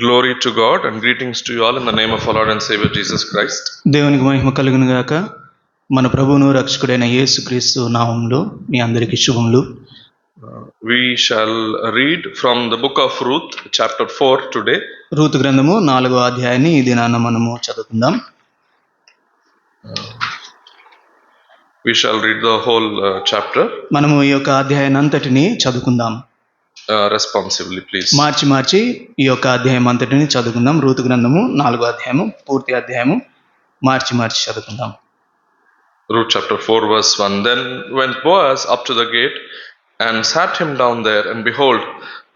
Glory to God and greetings to you all in the name of our Lord and Savior Jesus Christ. దేవునికి మహిమ కలుగును గాక. మన ప్రభువును రక్షకుడైన యేసుక్రీస్తు నామములో మీ అందరికీ శుభములు. We shall read from the book of Ruth, chapter 4 today. Ruth గ్రంథము 4వ అధ్యాయాన్ని ఈ దినాన మనము చదువుకుందాం. We shall read the whole chapter. మనము ఈ యొక్క అధ్యాయాన్ని అంతటిని చదువుకుందాం. Responsively, please. మార్చి ఈ యొక్క అధ్యాయం అంతటిని చదువుకుందాం. రూతు గ్రంథము 4వ అధ్యాయము పూర్తి అధ్యాయము మార్చి చదువుకుందాం. Ruth chapter 4 verse 1. Then went Boaz up to the gate and sat him down there, and behold,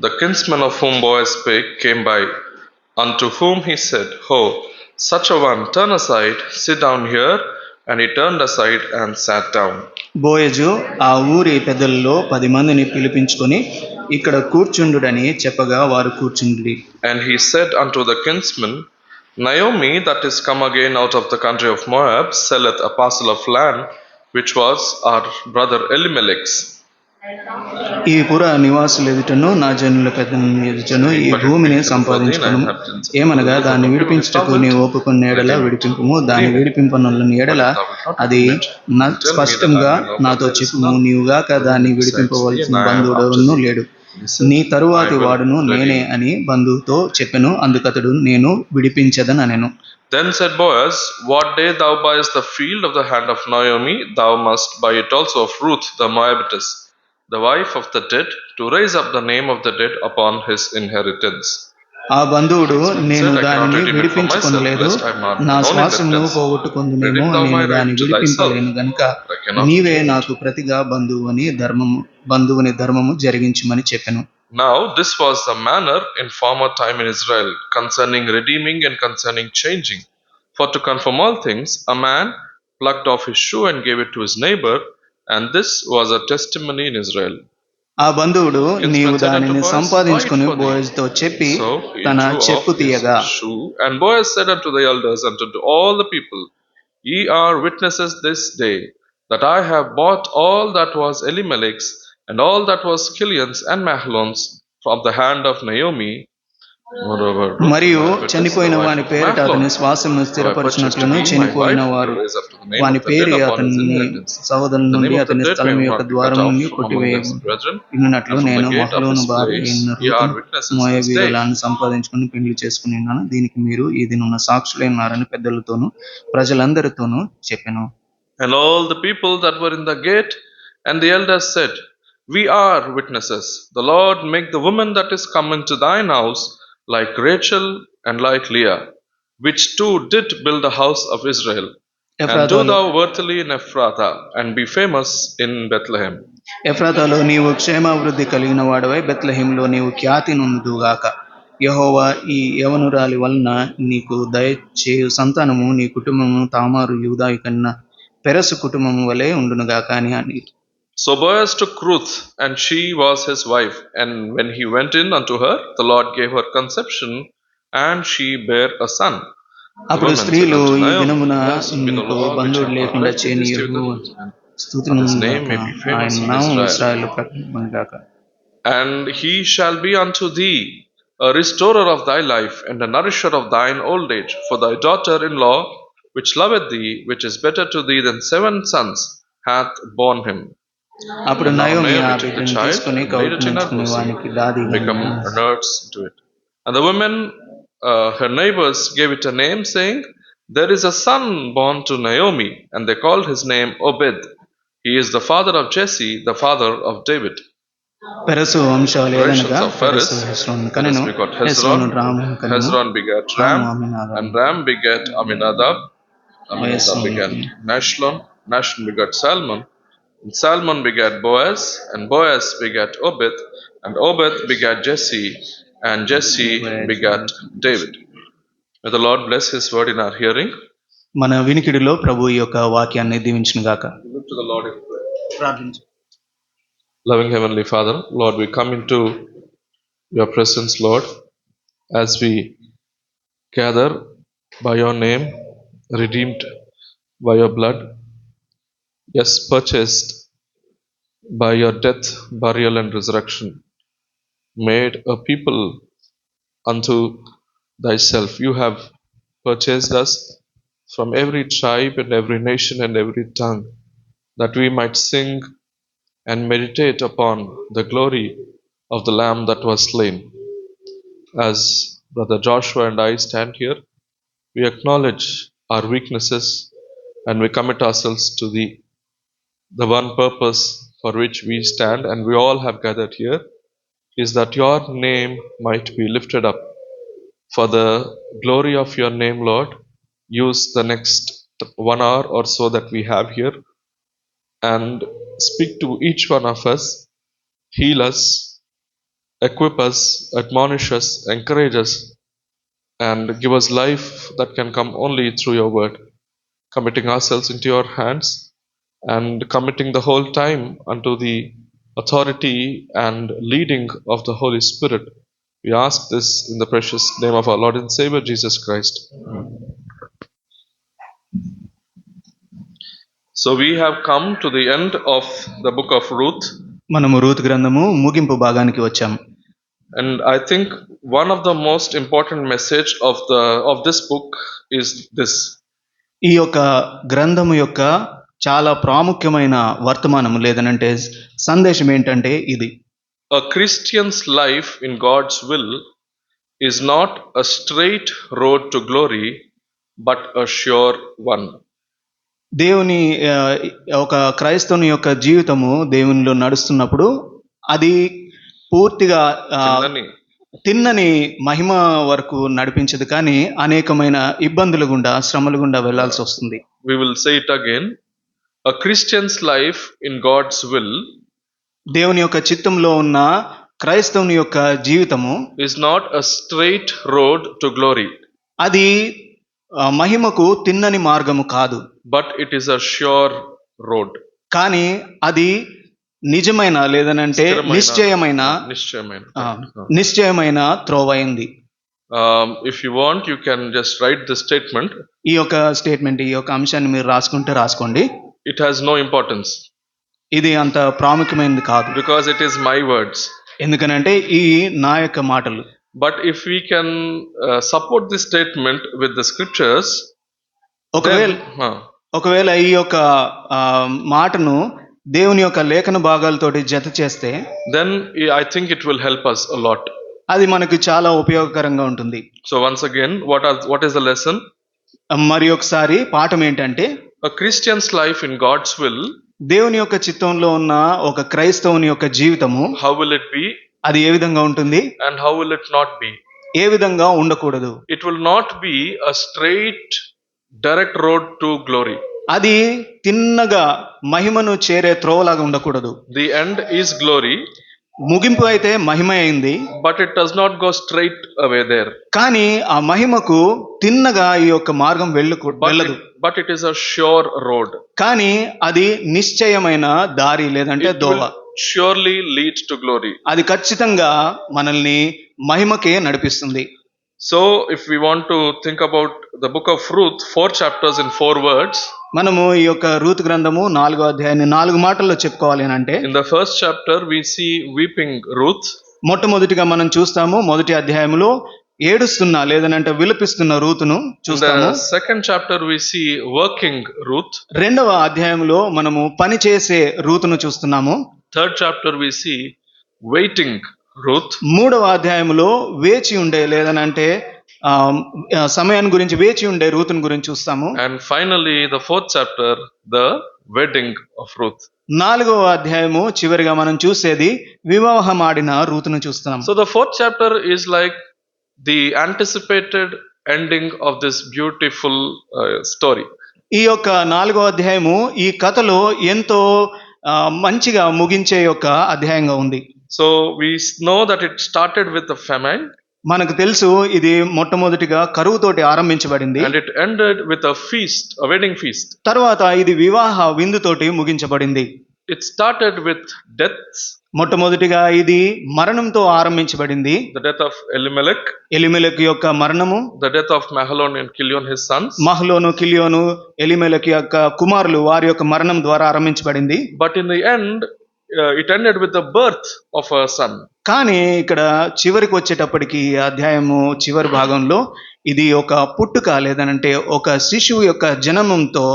the kinsman of whom Boaz spake came by, unto whom he said, Ho, such a one, turn aside, sit down here. And he turned aside and sat down. Boaz ఆ ఊరి పెద్దలలో 10 మందిని పిలిపించుకొని ఇక్కడ కూర్చుండుడని చెప్పగా వారు కూర్చుండి. And he said unto the kinsman, Naomi, that is come again out of the country of Moab, selleth a parcel of land which was our brother Elimelech's. ఈ పుర నివాసులు ఎదుటను నా జనుల పెద్దల ఎదుటను ఈ భూమిని సంపాదించుకును. ఏమనగా దాన్ని విడిపించుటకు నీవు ఒప్పుకున్న ఎడల విడిపింపుము, దాన్ని విడిపింపనున్న ఎడల అది స్పష్టంగా నాతో చెప్పుము. నీవుగాక దాన్ని విడిపింపవలసిన బంధువుడును లేడు, నీ తరువాతి వాడును నేనే అని బంధువుతో చెప్పెను. అందుకతడు నేను విడిపించదనెను. Then said Boaz, What day thou buyest the field of the hand of Naomi, thou must buy it also of Ruth the Moabitess, the wife of the dead, to raise up the name of the dead upon his inheritance. ఆ బంధువుడు, నేను దానిని విడిపించుకొనలేదు, నా శ్వాసమును పోగొట్టుకొందునేమో, నేను దాన్ని విడిపింపలేను గనుక నీవే నాకు ప్రతిగా బంధువుని ధర్మము జరిగించుమని చెప్పెను. Now this was the manner in former time in Israel concerning redeeming and concerning changing. For to confirm all things, a man plucked off his shoe and gave it to his neighbor, and this was a testimony in Israel. ఆ బంధువుడు, నీవు దానిని సంపాదించుకుని బోయజుతో చెప్పి తన చెప్పు తీయగా. And Boaz said unto the elders and unto all the people, Ye are witnesses this day that I have bought all that was Elimelech's and all that was Chilion's and Mahlon's from the hand of Naomi. మరియు చనిపోయిన వాని పేరిట అతని శ్వాసమును స్థిరపరచినట్లును, చనిపోయిన వారు వాని పేరు అతని సహోదరుల నుండి అతని స్థలం యొక్క ద్వారం నుండి కొట్టివేయనట్లు నేను మహలోను భార్య మోయాబీయులను సంపాదించుకుని పెళ్లి చేసుకుని ఉన్నాను. దీనికి మీరు ఈ దినమున సాక్షులైనారని పెద్దలతోనూ ప్రజలందరితోనూ చెప్పెను. And all the people that were in the gate and the elders said, We are witnesses. The Lord make the woman that is come into thine house like Rachel and like Leah, which two did build the house of Israel. And do thou worthily in Ephrathah, and be famous in Bethlehem. ఎఫ్రాతాలో నీవు క్షేమాభివృద్ధి కలిగిన వాడవై బెత్లెహేములో నీవు ఖ్యాతి నొందుదుగాక. యెహోవా ఈ యవనురాలి వలన నీకు దయచేయు సంతానము నీ కుటుంబము తామారు యూదాయి కన్నా పెరసు కుటుంబము వలె ఉండునుగాక అని. So Boaz took Ruth, and she was his wife. And when he went in unto her, the Lord gave her conception, and she bare a son. అప్పుడు స్త్రీలు, ఈ దినమున నీకు బంధువుడు లేకుండా చేయని యెహోవా ఆయన నామము ఇశ్రాయేలులో ప్రకటింపబడుగాక. And he shall be unto thee a restorer of thy life, and a nourisher of thine old age. For thy daughter-in-law, which loveth thee, which is better to thee than 7 sons, hath borne him. అప్పుడు Naomi ఆ బిడ్డను తీసుకుని కౌగిలించుకుని వానికి దాది become nurse to it. And the women, her neighbors, gave it a name, saying, There is a son born to Naomi, and they called his name Obed. He is the father of Jesse, the father of David. పెరసు వంశావళి ఏదనగా పెరసు హెస్రోను కనెను, హెస్రోను రామును కనెను, Hezron begat Ram, and Ram begat Aminadab, Aminadab begat Nashon, Nashon begat Salmon, and Salmon begat Boaz, and Boaz begat Obed, and Obed begat Jesse, and Jesse begat David. May the Lord bless his word in our hearing. మన వినికిడిలో ప్రభు ఈ యొక్క వాక్యాన్ని దీవించును గాక. Look to the Lord in prayer. Loving Heavenly Father, Lord, we come into your presence, Lord, as we gather by your name, redeemed by your blood, yes, purchased by your death, burial, and resurrection, made a people unto thyself. You have purchased us from every tribe and every nation and every tongue, that we might sing and meditate upon the glory of the Lamb that was slain. As Brother Joshua and I stand here, we acknowledge our weaknesses and we commit ourselves to Thee. The one purpose for which we stand and we all have gathered here is that Your name might be lifted up. For the glory of Your name, Lord, use the next 1 hour or so that we have here and speak to each one of us, heal us, equip us, admonish us, encourage us, and give us life that can come only through Your word. Committing ourselves into Your hands and committing the whole time unto the authority and leading of the Holy Spirit. We ask this in the precious name of our Lord and Savior Jesus Christ. So we have come to the end of the book of Ruth, మనము Ruth గ్రంథము ముగింపు భాగానికి వచ్చాము. and I think one of the most important message of this book is this: ఈ యొక్క గ్రంథము యొక్క చాలా ప్రాముఖ్యమైన వర్తమానము లేదనంటే సందేశం ఏంటంటే ఇది: a Christian's life in God's will is not a straight road to glory, but a sure one. దేవుని ఒక క్రైస్తవుని యొక్క జీవితము దేవునిలో నడుస్తున్నప్పుడు అది పూర్తిగా తిన్నని మహిమ వరకు నడిపించదు, కానీ అనేకమైన ఇబ్బందులు గుండా, శ్రమల గుండా వెళ్లాల్సి వస్తుంది. We will say it again: a Christian's life in God's will దేవుని యొక్క చిత్తంలో ఉన్న క్రైస్తవుని యొక్క జీవితము is not a straight road to glory, అది మహిమకు తిన్నని మార్గము కాదు, but it is a sure road. కానీ అది నిజమైన లేదనంటే నిశ్చయమైన త్రోవ అయింది. If you want, you can just write this statement. ఈ యొక్క స్టేట్మెంట్, ఈ యొక్క అంశాన్ని మీరు రాసుకోండి. It has no importance, ఇది అంత ప్రాముఖ్యమైనది కాదు, because it is my words. ఎందుకనంటే ఈ నా యొక్క మాటలు. But if we can support this statement with the scriptures, ఒకవేళ ఈ యొక్క మాటను దేవుని యొక్క లేఖన భాగాలతోటి జత చేస్తే, then I think it will help us a lot. అది మనకు చాలా ఉపయోగకరంగా ఉంటుంది. So once again, what is the lesson? మరి ఒకసారి పాఠం ఏంటంటే, a Christian's life in God's will, దేవుని యొక్క చిత్తంలో ఉన్న ఒక క్రైస్తవుని యొక్క జీవితము how will it be? అది ఏ విధంగా ఉంటుంది, and how will it not be? ఏ విధంగా ఉండకూడదు. It will not be a straight direct road to glory. అది తిన్నగా మహిమను చేరే త్రోవలాగా ఉండకూడదు. The end is glory, ముగింపు అయితే మహిమ అయింది, but it does not go straight away there. కానీ ఆ మహిమకు తిన్నగా ఈ యొక్క మార్గం వెళ్ళదు. But it is a sure road. కానీ అది నిశ్చయమైన దారి లేదంటే దోవ. Surely leads to glory. అది ఖచ్చితంగా మనల్ని మహిమకే నడిపిస్తుంది. So if we want to think about the book of Ruth, 4 chapters in 4 words, మనము ఈ యొక్క రూత్ గ్రంథము 4వ అధ్యాయాన్ని 4 మాటల్లో చెప్పుకోవాలి అని అంటే, in the first chapter we see weeping Ruth. మొట్టమొదటిగా మనం చూస్తాము, మొదటి అధ్యాయంలో ఏడుస్తున్న లేదనంటే విలపిస్తున్న రూతును చూస్తాము. In the second chapter we see working Ruth. రెండవ అధ్యాయంలో మనము పని చేసే రూతును చూస్తున్నాము. Third chapter we see waiting Ruth. మూడవ అధ్యాయంలో వేచి ఉండే లేదనంటే సమయాన్ని గురించి వేచి ఉండే రూతుని గురించి చూస్తాము. And finally the fourth chapter, the wedding of Ruth. 4వ అధ్యాయము చివరిగా మనం చూసేది వివాహమాడిన రూతును చూస్తాం. So the fourth chapter is like the anticipated ending of this beautiful story. ఈ యొక్క 4వ అధ్యాయము ఈ కథలో ఎంతో మంచిగా ముగించే యొక్క అధ్యాయంగా ఉంది. So we know that it started with a famine. మనకు తెలుసు ఇది మొట్టమొదటిగా కరువుతోటి ఆరంభించబడింది. And it ended with a feast, a wedding feast. తర్వాత ఇది వివాహ విందుతోటి ముగించబడింది. It started with deaths. మొట్టమొదటిగా ఇది మరణంతో ఆరంభించబడింది. The death of Elimelech. ఎలిమెలెకు యొక్క మరణము. The death of Mahlon and Chilion his sons. మహలోను, కిలియోను, ఎలిమెలెకు యొక్క కుమారులు వారి యొక్క మరణం ద్వారా ఆరంభించబడింది. But in the end it ended with the birth of a son. కానీ ఇక్కడ చివరికి వచ్చేటప్పటికి ఈ అధ్యాయము చివరి భాగంలో ఇది ఒక పుట్టుక లేదనంటే ఒక శిశువు యొక్క జననంతో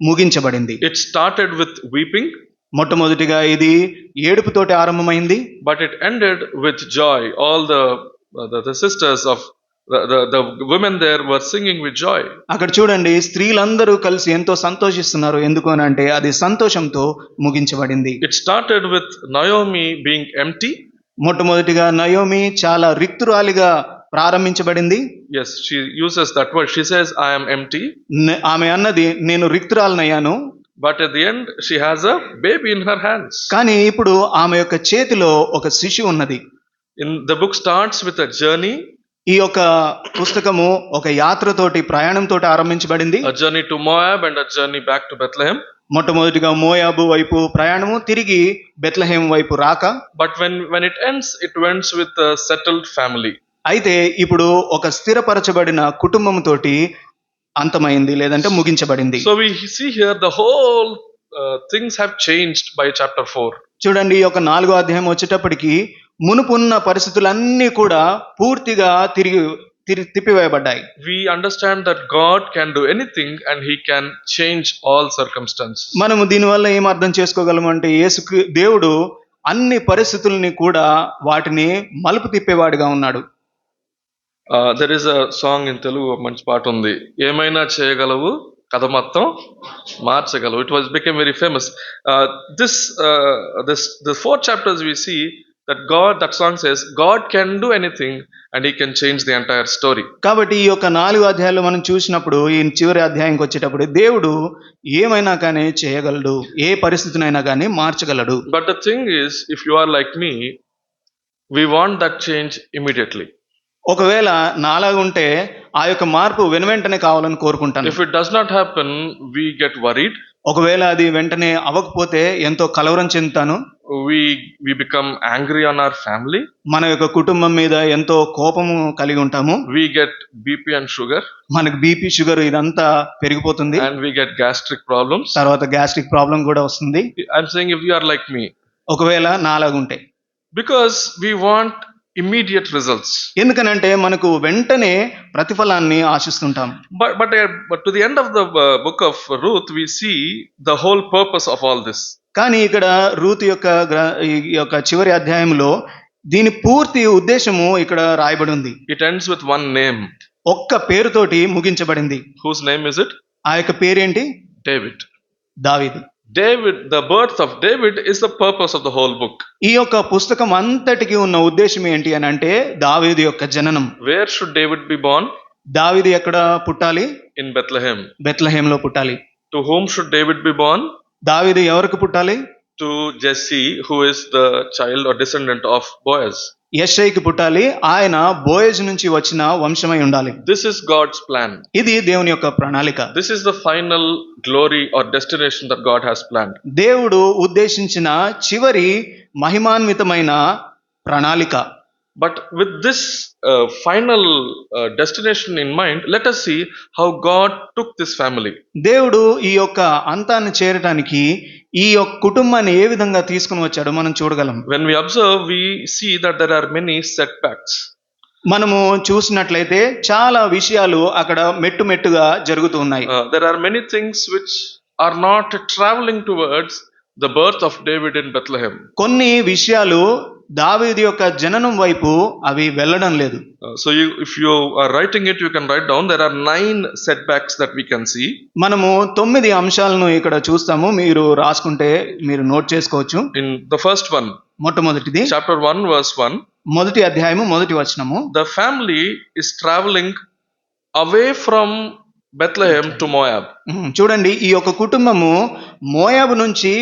ముగించబడింది. It started with weeping, మొట్టమొదటిగా ఇది ఏడుపుతోటి ఆరంభమైంది. but it ended with joy. All the sisters of the women there were singing with joy. అక్కడ చూడండి, స్త్రీలందరూ కలిసి ఎంతో సంతోషిస్తున్నారు. ఎందుకు అని అంటే అది సంతోషంతో ముగించబడింది. It started with Naomi being empty. మొట్టమొదటిగా నయోమి చాలా రిక్తురాలిగా ప్రారంభించబడింది. Yes, she uses that word. She says, I am empty. ఆమె అన్నది నేను రిక్తురాలనయ్యాను. But at the end, she has a baby in her hands. కానీ ఇప్పుడు ఆమె యొక్క చేతిలో ఒక శిశువు ఉన్నది. In the book starts with a journey. ఈ యొక్క పుస్తకము ఒక యాత్రతోటి ప్రయాణంతోటి ఆరంభించబడింది. A journey to Moab and a journey back to Bethlehem. మొట్టమొదటిగా మోయాబు వైపు ప్రయాణము, తిరిగి బెత్లెహేం వైపు రాక. But when it ends with a settled family. అయితే ఇప్పుడు ఒక స్థిరపరచబడిన కుటుంబంతోటి అంతమైంది లేదంటే ముగించబడింది. So we see here the whole things have changed by chapter 4. చూడండి, ఈ యొక్క 4వ అధ్యాయం వచ్చేటప్పటికి మునుపున్న పరిస్థితులన్నీ కూడా పూర్తిగా తిప్పివేయబడ్డాయి. We understand that God can do anything and he can change all circumstances. మనము దీనివల్ల ఏం అర్థం చేసుకోగలమంటే దేవుడు అన్ని పరిస్థితుల్ని కూడా వాటిని మలుపు తిప్పేవాడిగా ఉన్నాడు. There is a song in Telugu, మంచి పాట ఉంది, ఏమైనా చేయగలవు కథ మొత్తం మార్చగలవు. It was became very famous. The 4 chapters we see that song says God can do anything and he can change the entire story. కాబట్టి ఈ యొక్క 4 అధ్యాయాలు మనం చూసినప్పుడు ఈ చివరి అధ్యాయంకి వచ్చేటప్పుడు దేవుడు ఏమైనా కానీ చేయగలడు, ఏ పరిస్థితినైనా కానీ మార్చగలడు. But the thing is, if you are like me, we want that change immediately. ఒకవేళ నాలాగా ఉంటే ఆ యొక్క మార్పు వెనువెంటనే కావాలని కోరుకుంటాను. If it does not happen, we get worried. ఒకవేళ అది వెంటనే అవ్వకపోతే ఎంతో కలవరం చెందుతాను. We become angry on our family. మన యొక్క కుటుంబం మీద ఎంతో కోపము కలిగి ఉంటాము. We get BP and sugar. మనకు బీపీ, షుగర్ ఇదంతా పెరిగిపోతుంది. And we get gastric problems. తర్వాత గ్యాస్ట్రిక్ ప్రాబ్లం కూడా వస్తుంది. I'm saying if you are like me. ఒకవేళ నాలాగా ఉంటే. Because we want immediate results. ఎందుకనంటే మనకు వెంటనే ప్రతిఫలాన్ని ఆశిస్తుంటాం. But to the end of the book of Ruth, we see the whole purpose of all this. కానీ ఇక్కడ రూతు యొక్క చివరి అధ్యాయంలో దీని పూర్తి ఉద్దేశము ఇక్కడ రాయబడి ఉంది. It ends with one name. ఒక్క పేరుతోటి ముగించబడింది. Whose name is it? ఆ యొక్క పేరేంటి? David. దావీదు. David, the birth of David is the purpose of the whole book. ఈ యొక్క పుస్తకం అంతటికి ఉన్న ఉద్దేశం ఏంటి అని అంటే దావీదు యొక్క జననం. Where should David be born? దావీదు ఎక్కడ పుట్టాలి? In Bethlehem. బెత్లెహేంలో పుట్టాలి. To whom should David be born? దావీదు ఎవరికి పుట్టాలి? To Jesse, who is the child or descendant of Boaz. యెషైకి పుట్టాలి. ఆయన బోయజ్ నుంచి వచ్చిన వంశమై ఉండాలి. This is God's plan. ఇది దేవుని యొక్క ప్రణాళిక. This is the final glory or destination that God has planned. దేవుడు ఉద్దేశించిన చివరి మహిమాన్వితమైన ప్రణాళిక. But with this final destination in mind, let us see how God took this family. దేవుడు ఈ యొక్క అంతాన్ని చేరడానికి ఈ యొక్క కుటుంబాన్ని ఏ విధంగా తీసుకుని వచ్చాడో మనం చూడగలం. When we observe, we see that there are many setbacks. మనము చూసినట్లయితే చాలా విషయాలు అక్కడ మెట్టుగా జరుగుతూ ఉన్నాయి. There are many things which are not traveling towards the birth of David in Bethlehem. కొన్ని విషయాలు దావీదు యొక్క జననం వైపు అవి వెళ్ళడం లేదు. So if you are writing it, you can write down. There are 9 setbacks that we can see. మనము 9 అంశాలను ఇక్కడ చూస్తాము. మీరు రాసుకుంటే మీరు నోట్ చేసుకోవచ్చు. In the first one, మొట్టమొదటిది chapter 1 verse 1. మొదటి అధ్యాయము మొదటి వచనము. The family is traveling away from Bethlehem to Moab. చూడండి, ఈ యొక్క కుటుంబము మోయాబు నుంచి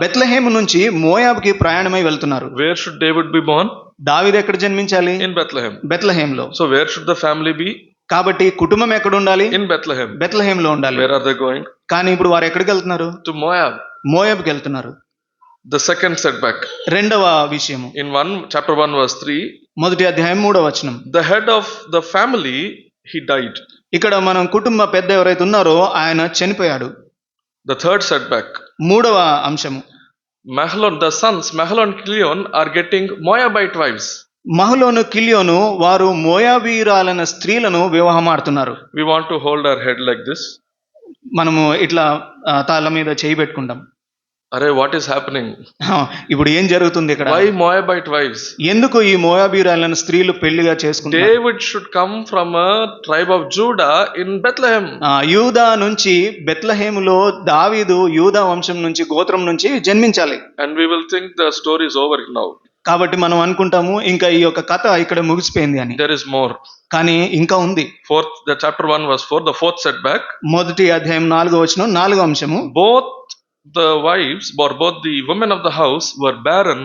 బెత్లెహేము నుంచి మోయాబుకి ప్రయాణమై వెళ్తున్నారు. Where should David be born? దావీదు ఎక్కడ జన్మించాలి? In Bethlehem. బెత్లెహేంలో. So where should the family be? కాబట్టి కుటుంబం ఎక్కడ ఉండాలి? In Bethlehem. బెత్లెహేంలో ఉండాలి. Where are they going? కానీ ఇప్పుడు వారు ఎక్కడికి వెళ్తున్నారు? To Moab. మోయాబుకి వెళ్తున్నారు. The second setback. రెండవ విషయము. In chapter 1 verse 3. మొదటి అధ్యాయం 3వ వచనం. The head of the family, he died. ఇక్కడ మనం కుటుంబ పెద్ద ఎవరైతే ఉన్నారో ఆయన చనిపోయాడు. The third setback. మూడవ అంశము. Mahlon, the sons, Mahlon and Chilion are getting Moabite wives. మహలోను కిలియోను వారు మోయాబీరాలైన స్త్రీలను వివాహమాడుతున్నారు. We want to hold our head like this. మనము ఇట్లా తాళ్ళ మీద చేయి పెట్టుకుంటాం. Arey, what is happening? ఇప్పుడు ఏం జరుగుతుంది ఇక్కడ? Why Moabite wives? ఎందుకు ఈ మోయాబీరాలైన స్త్రీలు పెళ్లిగా చేసుకుంటారు? David should come from a tribe of Judah in Bethlehem. యూదా నుంచి బెత్లెహేములో దావీదు యూదా వంశం నుంచి గోత్రం నుంచి జన్మించాలి. And we will think the story is over now. కాబట్టి మనం అనుకుంటాము ఇంకా ఈ యొక్క కథ ఇక్కడ ముగిసిపోయింది అని. There is more. కానీ ఇంకా ఉంది. The chapter 1 verse 4, the fourth setback. మొదటి అధ్యాయం 4వ వచనం 4వ అంశము. Both the wives, or both the women of the house were barren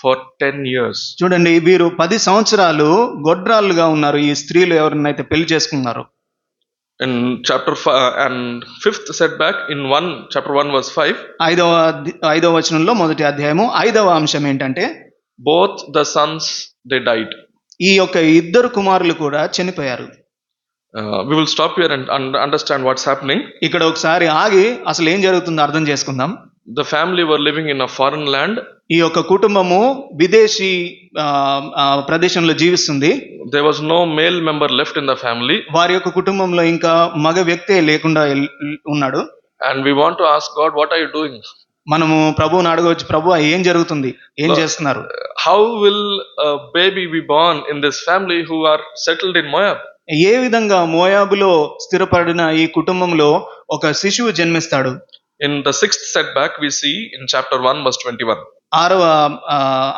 for 10 years. చూడండి, వీరు 10 సంవత్సరాలు గొడ్రాళ్ళుగా ఉన్నారు ఈ స్త్రీలు ఎవరినైతే పెళ్లి చేసుకున్నారు. In chapter 5 and fifth setback in chapter 1 verse 5. ఐదవ వచనంలో మొదటి అధ్యాయము 5వ అంశం ఏంటంటే both the sons they died. ఈ యొక్క ఇద్దరు కుమారులు కూడా చనిపోయారు. We will stop here and understand what's happening. ఇక్కడ ఒకసారి ఆగి అసలు ఏం జరుగుతుందో అర్థం చేసుకుందాం. The family were living in a foreign land. ఈ యొక్క కుటుంబము విదేశీ ప్రదేశంలో జీవిస్తుంది. There was no male member left in the family. వారి యొక్క కుటుంబంలో ఇంకా మగ వ్యక్తే లేకుండా ఉన్నాడు. And we want to ask God, what are you doing? మనము ప్రభువుని అడగవచ్చు, ప్రభు ఏం జరుగుతుంది, ఏం చేస్తున్నారు? How will a baby be born in this family who are settled in Moab? ఏ విధంగా మోయాబులో స్థిరపడిన ఈ కుటుంబంలో ఒక శిశువు జన్మిస్తాడు? In the sixth setback we see in chapter 1 verse 21. 6వ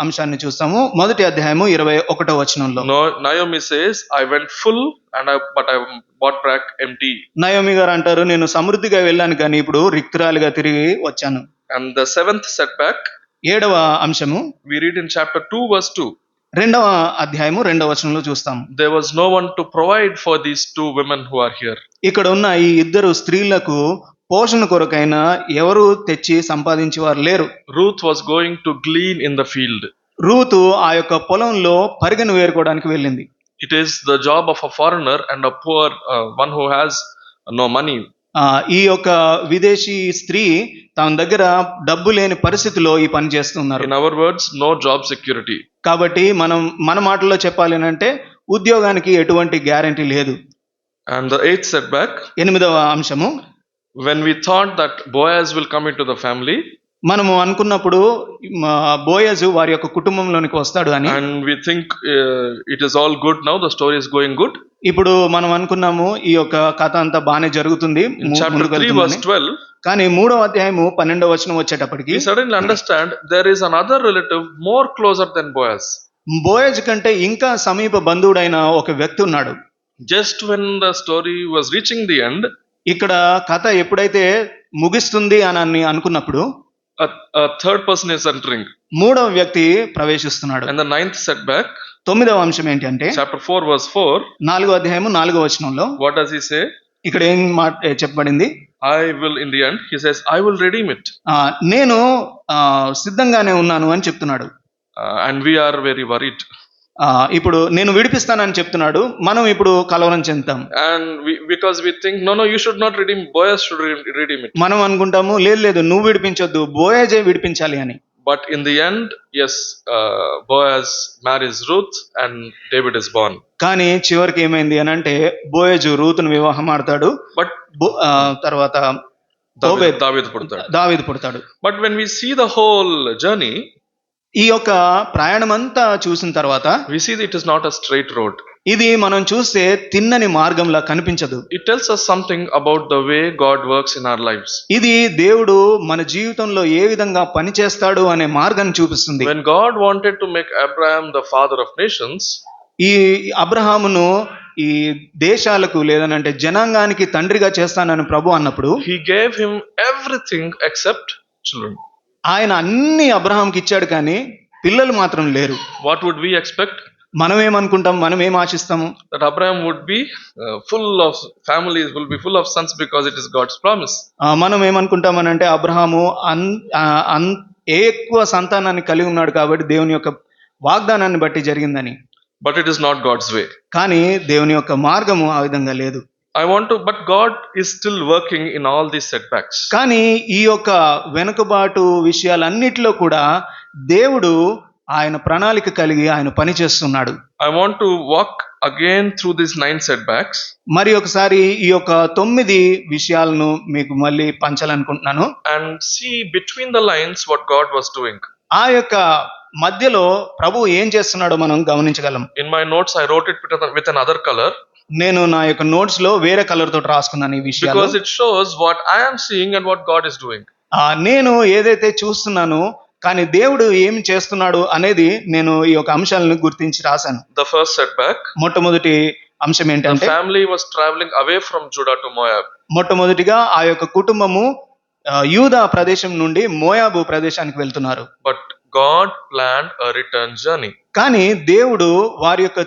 అంశాన్ని చూస్తాము. మొదటి అధ్యాయము 21వ వచనంలో Naomi says, I went full but I brought back empty. Naomi గారు అంటారు, నేను సమృద్ధిగా వెళ్ళాను కానీ ఇప్పుడు రిక్తురాలిగా తిరిగి వచ్చాను. And the seventh setback, 7వ అంశము, we read in chapter 2 verse 2. 2వ అధ్యాయము 2వ వచనంలో చూస్తాం. There was no one to provide for these two women who are here. ఇక్కడ ఉన్న ఈ ఇద్దరు స్త్రీలకు పోషణ కొరకైనా ఎవరు తెచ్చి సంపాదించేవారు లేరు. Ruth was going to glean in the field. Ruth ఆ యొక్క పొలంలో పరిగెను వేరుకోవడానికి వెళ్ళింది. It is the job of a foreigner and a poor one who has no money. ఈ యొక్క విదేశీ స్త్రీ తన దగ్గర డబ్బు లేని పరిస్థితిలో ఈ పని చేస్తున్నారు. In our words, no job security. కాబట్టి మన మాటల్లో చెప్పాలి అంటే ఉద్యోగానికి ఎటువంటి గ్యారెంటీ లేదు. And the eighth setback, 8వ అంశము, when we thought that Boaz will come into the family, మనము అనుకున్నప్పుడు బోయజు వారి యొక్క కుటుంబంలోనికి వస్తాడు అని, and we think it is all good now, the story is going good. ఇప్పుడు మనం అనుకున్నాము ఈ యొక్క కథ అంతా బానే జరుగుతుంది. Chapter 3 verse 12, కానీ 3వ అధ్యాయము 12వ వచనం వచ్చేటప్పటికి we suddenly understand there is another relative more closer than Boaz. Boaz కంటే ఇంకా సమీప బంధువుడైన ఒక వ్యక్తి ఉన్నాడు. Just when the story was reaching the end, ఇక్కడ కథ ఎప్పుడైతే ముగిస్తుంది అని అనుకున్నప్పుడు a third person is entering. 3వ వ్యక్తి ప్రవేశిస్తున్నాడు. And the ninth setback, 9వ అంశం ఏంటి అంటే chapter 4 verse 4, 4వ అధ్యాయము 4వ వచనంలో what does he say? ఇక్కడ ఏం చెప్పబడింది? I will, in the end, he says, I will redeem it. నేను సిద్ధంగానే ఉన్నాను అని చెప్తున్నాడు. And we are very worried. ఇప్పుడు నేను విడిపిస్తానని చెప్తున్నాడు. మనం ఇప్పుడు కలవరం చెందుతాం. And because we think, no, you should not redeem, Boaz should redeem it. మనం అనుకుంటాము, లేదు నువ్వు విడిపించొద్దు, బోయజే విడిపించాలి అని. But in the end, yes, Boaz marries Ruth and David is born. కానీ చివరికి ఏమైంది అని అంటే బోయజు రూతును వివాహం ఆడతాడు. But తర్వాత దావీదు పుడతాడు. But when we see the whole journey, ఈ యొక్క ప్రయాణం అంతా చూసిన తర్వాత we see that it is not a straight road. ఇది మనం చూస్తే తిన్నని మార్గంలా కనిపించదు. It tells us something about the way God works in our lives. ఇది దేవుడు మన జీవితంలో ఏ విధంగా పని చేస్తాడు అనే మార్గాన్ని చూపిస్తుంది. When God wanted to make Abraham the father of nations, ఈ అబ్రహామును ఈ దేశాలకు లేదనంటే జనాంగానికి తండ్రిగా చేస్తానని ప్రభు అన్నప్పుడు he gave him everything except children. ఆయన అన్ని అబ్రహాంకి ఇచ్చాడు కానీ పిల్లలు మాత్రం లేరు. What would we expect? మనం ఏమనుకుంటాం, మనం ఏం ఆశిస్తాము? That Abraham would be full of families, will be full of sons because it is God's promise. మనం ఏమనుకుంటామనంటే అబ్రహాము ఎక్కువ సంతానాన్ని కలిగి ఉన్నాడు కాబట్టి దేవుని యొక్క వాగ్దానాన్ని బట్టి జరిగిందని. But it is not God's way. కానీ దేవుని యొక్క మార్గము ఆ విధంగా లేదు. but God is still working in all these setbacks. కానీ ఈ యొక్క వెనుకబాటు విషయాలన్నిటిలో కూడా దేవుడు ఆయన ప్రణాళిక కలిగి ఆయన పని చేస్తున్నాడు. I want to walk again through these 9 setbacks మరి ఒకసారి ఈ యొక్క 9 విషయాలను మీకు మళ్ళీ పంచాలనుకుంటున్నాను. and see between the lines what God was doing. ఆ యొక్క మధ్యలో ప్రభు ఏం చేస్తున్నాడో మనం గమనించగలం. In my notes I wrote it with another color నేను నా యొక్క నోట్స్ లో వేరే కలర్ తోటి రాసుకున్నాను ఈ విషయాలు. because it shows what I am seeing and what God is doing. నేను ఏదైతే చూస్తున్నానో కానీ దేవుడు ఏం చేస్తున్నాడు అనేది నేను ఈ యొక్క అంశాలను గుర్తించి రాశాను. The first setback, మొట్టమొదటి అంశం the ఏంటంటే family was traveling away from Judah to Moab. మొట్టమొదటిగా ఆ యొక్క కుటుంబము యూదా ప్రదేశం నుండి మోయాబు ప్రదేశానికి వెళ్తున్నారు. But God planned a return journey. కానీ దేవుడు వారి యొక్క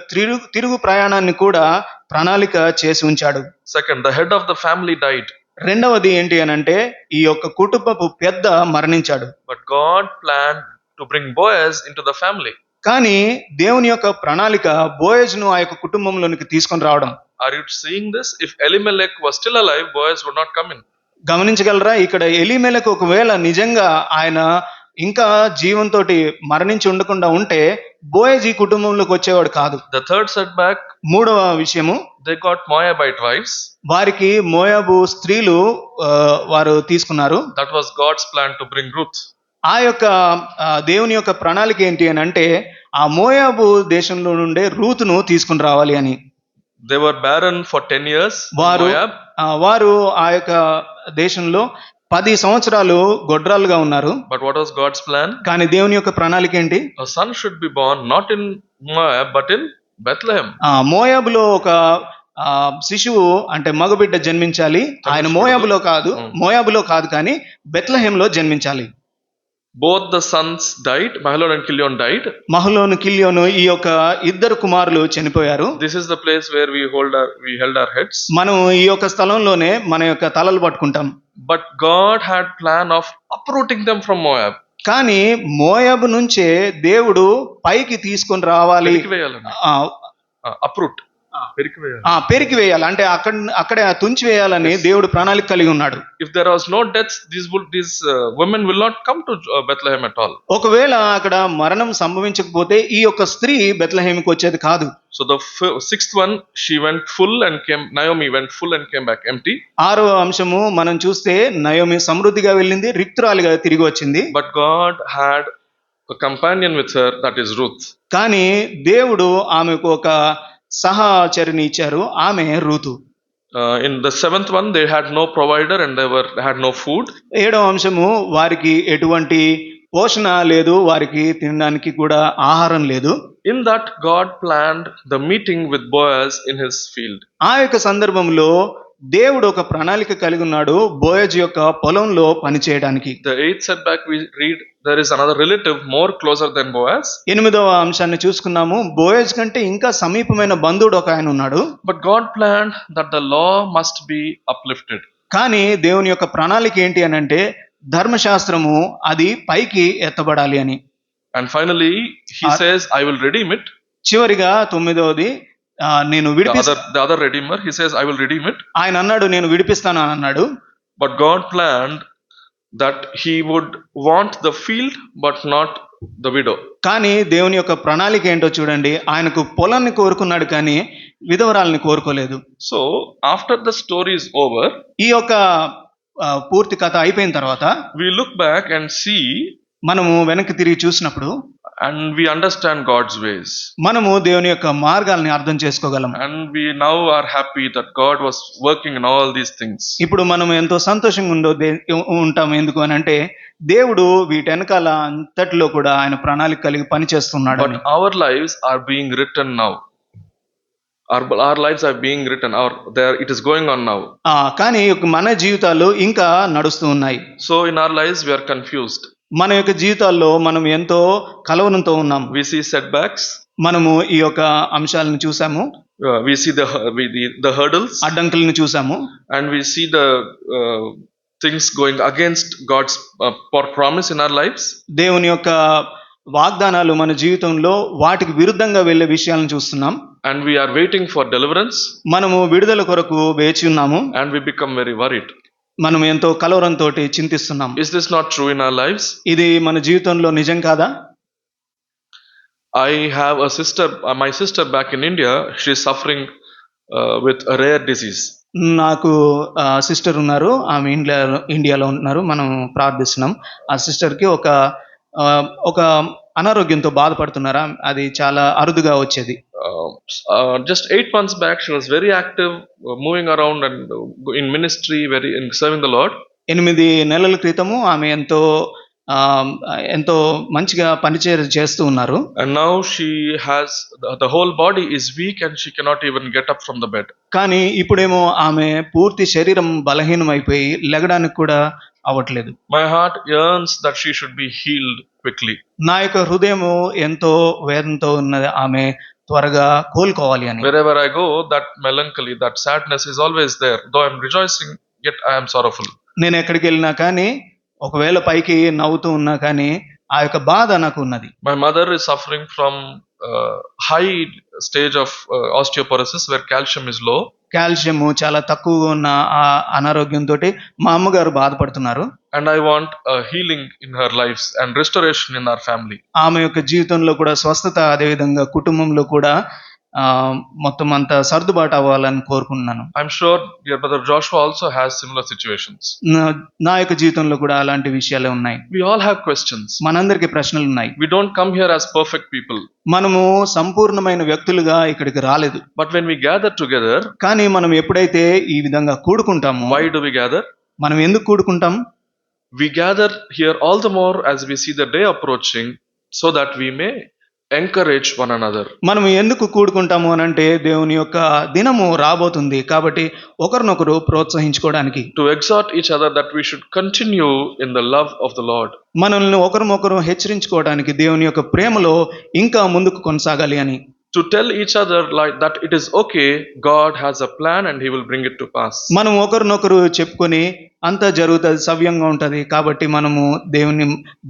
తిరుగు ప్రయాణాన్ని కూడా ప్రణాళిక చేసి ఉంచాడు. Second, the head of the family died. రెండవది ఏంటి అనంటే ఈ యొక్క కుటుంబపు పెద్ద మరణించాడు. But God planned to bring Boaz into the family. కానీ దేవుని యొక్క ప్రణాళిక బోయజ్ను ఆ యొక్క కుటుంబంలోనికి తీసుకొని రావడం. Are you seeing this? If Elimelech was still alive, Boaz would not come in. గమనించగలరా? ఇక్కడ ఎలీమెలకు ఒకవేళ నిజంగా ఆయన ఇంకా జీవంతో మరణించి ఉండకుండా ఉంటే బోయజ్ ఈ కుటుంబంలోకి వచ్చేవాడు కాదు. The third setback, మూడవ విషయము, they got Moabite wives. వారికి మోయాబు స్త్రీలు వారు తీసుకున్నారు. That was God's plan to bring Ruth. ఆ యొక్క దేవుని యొక్క ప్రణాళిక ఏంటి అని అంటే ఆ మోయాబు దేశంలో నుండే రూతును తీసుకుని రావాలి అని. They were barren for 10 years. వారు ఆ యొక్క దేశంలో 10 సంవత్సరాలు గొడ్రాలుగా ఉన్నారు. But what was God's plan? కానీ దేవుని యొక్క ప్రణాళిక ఏంటి? A son should be born not in Moab but in Bethlehem. మోయాబులో ఒక శిశువు అంటే మగబిడ్డ జన్మించాలి. ఆయన మోయాబులో కాదు కానీ బెత్లెహేంలో జన్మించాలి. Both the sons died. Mahlon and Kilion died. మహలోను కిల్యోను ఈ యొక్క ఇద్దరు కుమారులు చనిపోయారు. This is the place where we held our heads. మనం ఈ యొక్క స్థలంలోనే మన యొక్క తలలు పట్టుకుంటాం. But God had plan of uprooting them from Moab. కానీ మోయాబు నుంచే దేవుడు పైకి తీసుకొని రావాలి, uproot, పెరికివేయాలి అంటే అక్కడే తుంచి వేయాలని దేవుడు ప్రణాళిక కలిగి ఉన్నాడు. If there was no deaths, these women will not come to Bethlehem at all. ఒకవేళ అక్కడ మరణం సంభవించకపోతే ఈ యొక్క స్త్రీ బెత్లెహేముకి వచ్చేది కాదు. So the sixth one, Naomi went full and came back empty. ఆరో అంశము మనం చూస్తే నయోమి సమృద్ధిగా వెళ్ళింది, రిక్తురాలిగా తిరిగి వచ్చింది. But God had a companion with her, that is Ruth. కానీ దేవుడు ఆమెకు ఒక సహచరిని ఇచ్చారు, ఆమె Ruth. In the seventh one, they had no provider and they had no food. ఏడో అంశము, వారికి ఎటువంటి పోషణ లేదు, వారికి తినడానికి కూడా ఆహారం లేదు. In that, God planned the meeting with Boaz in his field. ఆ యొక్క సందర్భంలో దేవుడు ఒక ప్రణాళిక కలిగి ఉన్నాడు బోయజ్ యొక్క పొలంలో పని చేయడానికి. The eighth setback we read, there is another relative more closer than Boaz. ఎనిమిదవ అంశాన్ని చూసుకున్నాము, బోయజ్ కంటే ఇంకా సమీపమైన బంధువుడు ఒక ఆయన ఉన్నాడు. But God planned that the law must be uplifted. కానీ దేవుని యొక్క ప్రణాళిక ఏంటి అని అంటే ధర్మశాస్త్రము అది పైకి ఎత్తబడాలి అని. And finally he says, I will redeem it. చివరిగా 9వది, నేను the other redeemer, he says, I will redeem it. ఆయన అన్నాడు నేను విడిపిస్తాను అని అన్నాడు. But God planned that he would want the field but not the widow. కానీ దేవుని యొక్క ప్రణాళిక ఏంటో చూడండి, ఆయనకు పొలాన్ని కోరుకున్నాడు కానీ విధవరాల్ని కోరుకోలేదు. So after the story is over, ఈ యొక్క పూర్తి కథ అయిపోయిన తర్వాత we look back and see, మనము వెనక్కి తిరిగి చూసినప్పుడు and we understand God's ways. మనము దేవుని యొక్క మార్గాల్ని అర్థం చేసుకోగలం. And we now are happy that God was working in all these things. ఇప్పుడు మనం ఎంతో సంతోషంగా ఉంటాం. ఎందుకు అని అంటే దేవుడు వీటి వెనకాల అంతటిలో కూడా ఆయన ప్రణాళిక కలిగి పని చేస్తున్నాడు. But our lives are being written now. Our lives are being written, or there it is going on now. కానీ మన జీవితాలు ఇంకా నడుస్తూ ఉన్నాయి. So in our lives we are confused. మన యొక్క జీవితాల్లో మనం ఎంతో కలవనంతో ఉన్నాం. We see setbacks. మనము ఈ యొక్క అంశాలను చూసాము. We see the hurdles. అడ్డంకులను చూసాము. And we see the things going against God's promise in our lives. దేవుని యొక్క వాగ్దానాలు మన జీవితంలో వాటికి విరుద్ధంగా వెళ్ళే విషయాలను చూస్తున్నాం. and we are waiting for deliverance, మనము విడుదల కొరకు వేచి ఉన్నాము. and we become very worried. మనం ఎంతో కలవరంతో చింతిస్తున్నాం. Is this not true in our lives? ఇది మన జీవితంలో నిజం కాదా? I have a sister, my sister back in India, she is suffering with a rare disease. నాకు సిస్టర్ ఉన్నారు, ఆమె ఇండియాలో ఉంటున్నారు. మనం ప్రార్థిస్తున్నాం. ఆ సిస్టర్కి ఒక అనారోగ్యంతో బాధపడుతున్నారా, అది చాలా అరుదుగా వచ్చేది. Just 8 months back she was very active, moving around and in ministry, very in serving the Lord. 8 నెలల క్రితము ఆమె ఎంతో మంచిగా పనిచేయ చేస్తూ ఉన్నారు. And now she has the whole body is weak and she cannot even get up from the bed. కానీ ఇప్పుడేమో ఆమె పూర్తి శరీరం బలహీనమైపోయి లెగడానికి కూడా అవ్వట్లేదు. My heart yearns that she should be healed quickly. నా యొక్క హృదయము ఎంతో వేదనతో ఉన్నది, ఆమె త్వరగా కోలుకోవాలి అని. Wherever I go, that melancholy, that sadness is always there. Though I am rejoicing, yet I am sorrowful. నేను ఎక్కడికి వెళ్ళినా కానీ, ఒకవేళ పైకి నవ్వుతూ ఉన్నా కానీ ఆ యొక్క బాధ నాకు ఉన్నది. My mother is suffering from high stage of osteoporosis where calcium is low. Calcium చాలా తక్కువగా ఉన్న ఆ అనారోగ్యంతో మా అమ్మగారు బాధపడుతున్నారు. And I want a healing in her lives and restoration in our family. ఆమె యొక్క జీవితంలో కూడా స్వస్థత, అదేవిధంగా కుటుంబంలో కూడా మొత్తం అంతా సర్దుబాటు అవ్వాలని కోరుకుంటున్నాను. I'm sure dear brother Joshua also has similar situations. నా యొక్క జీవితంలో కూడా అలాంటి విషయాలే ఉన్నాయి. We all have questions. మనందరికీ ప్రశ్నలు ఉన్నాయి. We don't come here as perfect people. మనము సంపూర్ణమైన వ్యక్తులుగా ఇక్కడికి రాలేదు. But when we gather together, కానీ మనం ఎప్పుడైతే ఈ విధంగా కూడుకుంటామో, why do we gather? మనం ఎందుకు కూడుకుంటాం? We gather here all the more as we see the day approaching, so that we may encourage one another. మనం ఎందుకు కూడుకుంటాము అని అంటే, దేవుని యొక్క దినము రాబోతుంది కాబట్టి ఒకరినొకరు ప్రోత్సహించుకోవడానికి, to exhort each other that we should continue in the love of the Lord. మనల్ని ఒకరినొకరు హెచ్చరించుకోవడానికి, దేవుని యొక్క ప్రేమలో ఇంకా ముందుకు కొనసాగాలి అని, to tell each other like that it is okay, God has a plan and he will bring it to pass. మనం ఒకరినొకరు చెప్పుకొని అంతా జరుగుతుంది, సవ్యంగా ఉంటది కాబట్టి మనము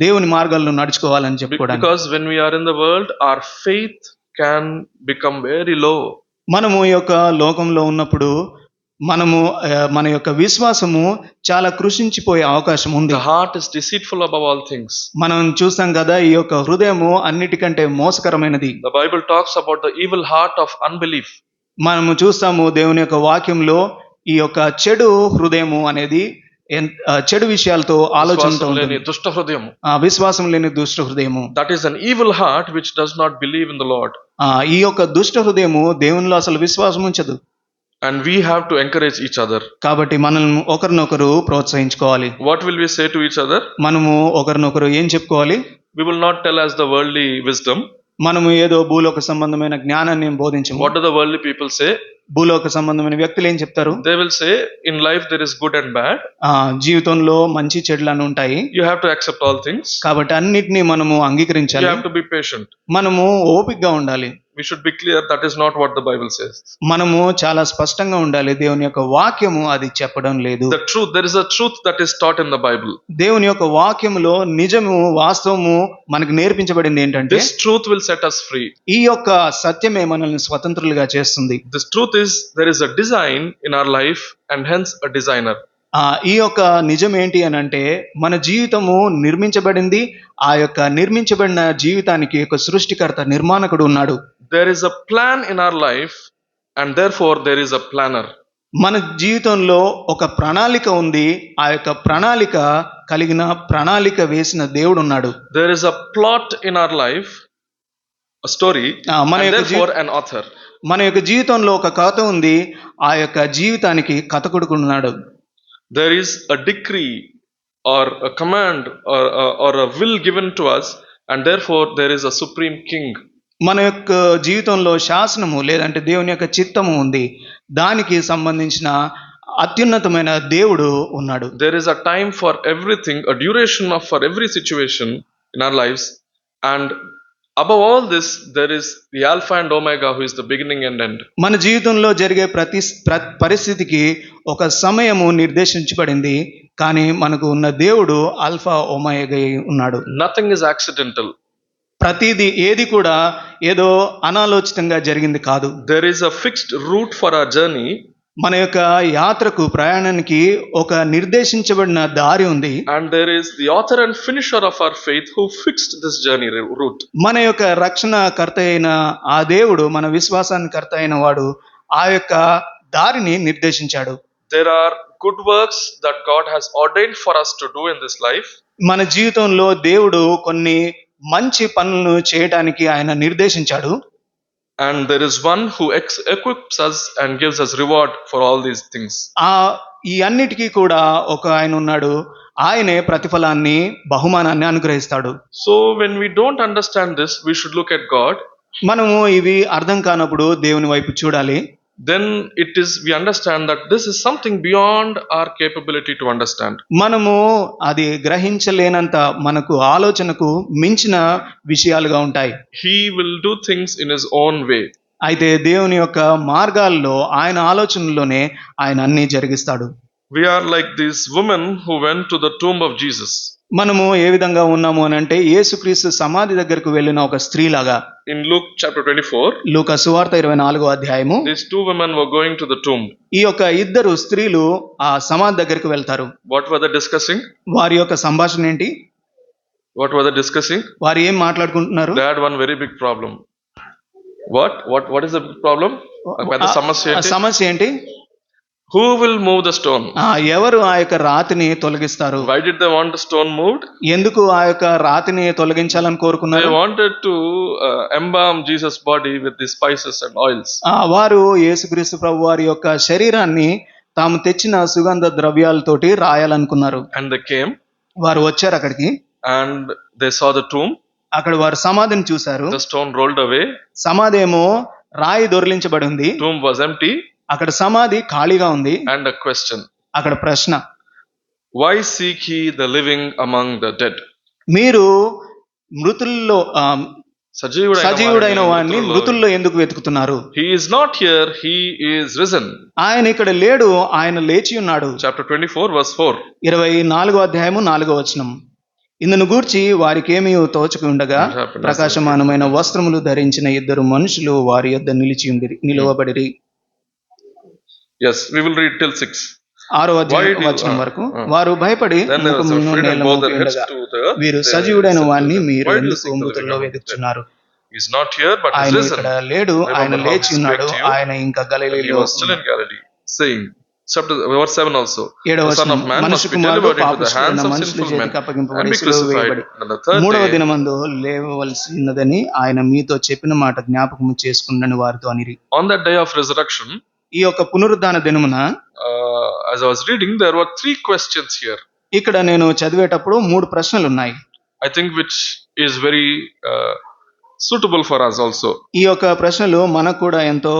దేవుని మార్గాల్లో నడుచుకోవాలని చెప్పుకోవడానికి. Because when we are in the world, our faith can become very low. మనము ఈ యొక్క లోకంలో ఉన్నప్పుడు మన యొక్క విశ్వాసము చాలా కృషించిపోయే అవకాశం ఉంది. The heart is deceitful above all things. మనం చూస్తాం కదా, ఈ యొక్క హృదయము అన్నిటికంటే మోసకరమైనది. The Bible talks about the evil heart of unbelief. మనము చూస్తాము దేవుని యొక్క వాక్యంలో ఈ యొక్క చెడు హృదయము అనేది చెడు విషయాలతో ఆలోచనతో ఉంటుంది. దుష్ట హృదయము, విశ్వాసం లేని దుష్ట హృదయము. That is an evil heart which does not believe in the Lord. ఈ యొక్క దుష్ట హృదయము దేవునిలో అసలు విశ్వాసం ఉంచదు. And we have to encourage each other. కాబట్టి మనల్ని ఒకరినొకరు ప్రోత్సహించుకోవాలి. What will we say to each other? మనము ఒకరినొకరు ఏం చెప్పుకోవాలి? We will not tell as the worldly wisdom. మనము ఏదో భూలోక సంబంధమైన జ్ఞానాన్ని బోధించము. What do the worldly people say? భూలోక సంబంధమైన వ్యక్తులు ఏం చెప్తారు? They will say in life there is good and bad. జీవితంలో మంచి చెడులను ఉంటాయి. You have to accept all things. కాబట్టి అన్నిటిని మనము అంగీకరించాలి. You have to be patient. మనము ఓపికగా ఉండాలి. We should be clear that is not what the Bible says. మనము చాలా స్పష్టంగా ఉండాలి. దేవుని యొక్క వాక్యము అది చెప్పడం లేదు. The truth, there is a truth that is taught in the Bible. దేవుని యొక్క వాక్యములో నిజము, వాస్తవము మనకు నేర్పించబడింది ఏంటంటే, this truth will set us free. ఈ యొక్క సత్యమే మనల్ని స్వతంత్రులుగా చేస్తుంది. This truth is there is a design in our life and hence a designer. ఈ యొక్క నిజం ఏంటి అని అంటే, మన జీవితము నిర్మించబడింది, ఆ యొక్క నిర్మించబడిన జీవితానికి ఒక సృష్టికర్త, నిర్మాణకుడు ఉన్నాడు. There is a plan in our life and therefore there is a planner. మన జీవితంలో ఒక ప్రణాళిక ఉంది, ఆ యొక్క ప్రణాళిక కలిగిన ప్రణాళిక వేసిన దేవుడు ఉన్నాడు. There is a plot in our life, a story, and therefore an author. మన యొక్క జీవితంలో ఒక కథ ఉంది, ఆ యొక్క జీవితానికి కథకుడు ఉన్నాడు. There is a decree or a command or a will given to us and therefore there is a supreme king. మన యొక్క జీవితంలో శాసనము లేదంటే దేవుని యొక్క చిత్తము ఉంది, దానికి సంబంధించిన అత్యున్నతమైన దేవుడు ఉన్నాడు. There is a time for everything, a duration of for every situation in our lives, and above all this there is the Alpha and Omega who is the beginning and end. మన జీవితంలో జరిగే ప్రతి పరిస్థితికి ఒక సమయము నిర్దేశించబడింది, కానీ మనకు ఉన్న దేవుడు ఆల్ఫా ఒమేగా ఉన్నాడు. Nothing is accidental. ప్రతిదీ ఏది కూడా ఏదో అనాలోచితంగా జరిగింది కాదు. There is a fixed route for our journey, మన యొక్క యాత్రకు ప్రయాణానికి ఒక నిర్దేశించబడిన దారి ఉంది. and there is the author and finisher of our faith who fixed this journey route. మన యొక్క రక్షణ కర్త అయిన ఆ దేవుడు, మన విశ్వాసానికి కర్త అయిన వాడు ఆ యొక్క దారిని నిర్దేశించాడు. There are good works that God has ordained for us to do in this life, మన జీవితంలో దేవుడు కొన్ని మంచి పనులను చేయడానికి ఆయన నిర్దేశించాడు. and there is one who equips us and gives us reward for all these things. ఈ అన్నిటికీ కూడా ఒక ఆయన ఉన్నాడు. ఆయనే ప్రతిఫలాన్ని, బహుమానాన్ని అనుగ్రహిస్తాడు. So when we don't understand this, we should look at God. మనము ఇవి అర్థం కానప్పుడు దేవుని వైపు చూడాలి. Then we understand that this is something beyond our capability to understand. మనము అది గ్రహించలేనంత, మనకు ఆలోచనకు మించిన విషయాలుగా ఉంటాయి. He will do things in his own way. అయితే దేవుని యొక్క మార్గాల్లో, ఆయన ఆలోచనలోనే ఆయన అన్ని జరిగిస్తాడు. We are like this woman who went to the tomb of Jesus. మనము ఏ విధంగా ఉన్నాము అని అంటే, యేసుక్రీస్తు సమాధి దగ్గరకు వెళ్ళిన ఒక స్త్రీలాగా. In Luke chapter 24, లూకా సువార్త 24వ అధ్యాయము, these two women were going to the tomb. ఈ యొక్క ఇద్దరు స్త్రీలు ఆ సమాధి దగ్గరకు వెళ్తారు. What were they discussing? వారి యొక్క సంభాషణ ఏంటి? What were they discussing? వారు ఏం మాట్లాడుకుంటున్నారు? They had one very big problem. What is the big problem? పెద్ద సమస్య ఏంటి? సమస్య ఏంటి? Who will move the stone? ఎవరు ఆ యొక్క రాతిని తొలగిస్తారు? Why did they want the stone moved? ఎందుకు ఆ యొక్క రాతిని తొలగించాలని కోరుకున్నారు? They wanted to embalm Jesus' body with the spices and oils. వారు యేసుక్రీస్తు ప్రభు వారి యొక్క శరీరాన్ని తాము తెచ్చిన సుగంధ ద్రవ్యాలతోటి రాయాలనుకున్నారు. And they came. వారు వచ్చారు అక్కడికి. And they saw the tomb. అక్కడ వారు సమాధిని చూశారు. The stone rolled away. సమాధి ఏమో రాయి దొర్లించబడి ఉంది. Tomb was empty. అక్కడ సమాధి ఖాళీగా ఉంది. And a question. అక్కడ ప్రశ్న, Why seek ye the living among the dead? మీరు మృతుల్లో సజీవుడైన వాడిని మృతుల్లో ఎందుకు వెతుకుతున్నారు? He is not here, he is risen. ఆయన ఇక్కడ లేడు, ఆయన లేచి ఉన్నాడు. Chapter 24 verse 4. 24వ అధ్యాయము 4వ వచనం. ఇందును గూర్చి వారికేమీ తోచక ఉండగా ప్రకాశమానమైన వస్త్రములు ధరించిన ఇద్దరు మనుషులు వారి యొద్ద నిలువబడిరి. Yes, we will read till 6. 6వ వచనం వరకు. వారు భయపడి వీరు సజీవుడైన వాణ్ణి మీరు ఎందుకు మృతుల్లో వెతుకుతున్నారు? He's not here, but ఆయన is risen. ఇక్కడ లేడు, ఆయన లేచి ఉన్నాడు, ఆయన ఇంకా గలిలయలో still in Galilee, saying, chapter verse 7 also, 7వ the Son of Man must మనుషు be కుమారుడు delivered into the పాపిష్ఠులైన hands of మనుషుల sinful men చేతికి and అప్పగింపబడి be సిలువ crucified. వేయబడి And the third 3వ day, దినమందు లేవవలసినదని ఆయన మీతో చెప్పిన మాట జ్ఞాపకము చేసుకుండని వారితో అనిరి. on that day of resurrection, ఈ యొక్క పునరుద్ధాన దినమున as I was reading, there were 3 questions here. ఇక్కడ నేను చదివేటప్పుడు 3 ప్రశ్నలు ఉన్నాయి. I think which is very suitable for us also. ఈ యొక్క ప్రశ్నలు మనకు కూడా ఎంతో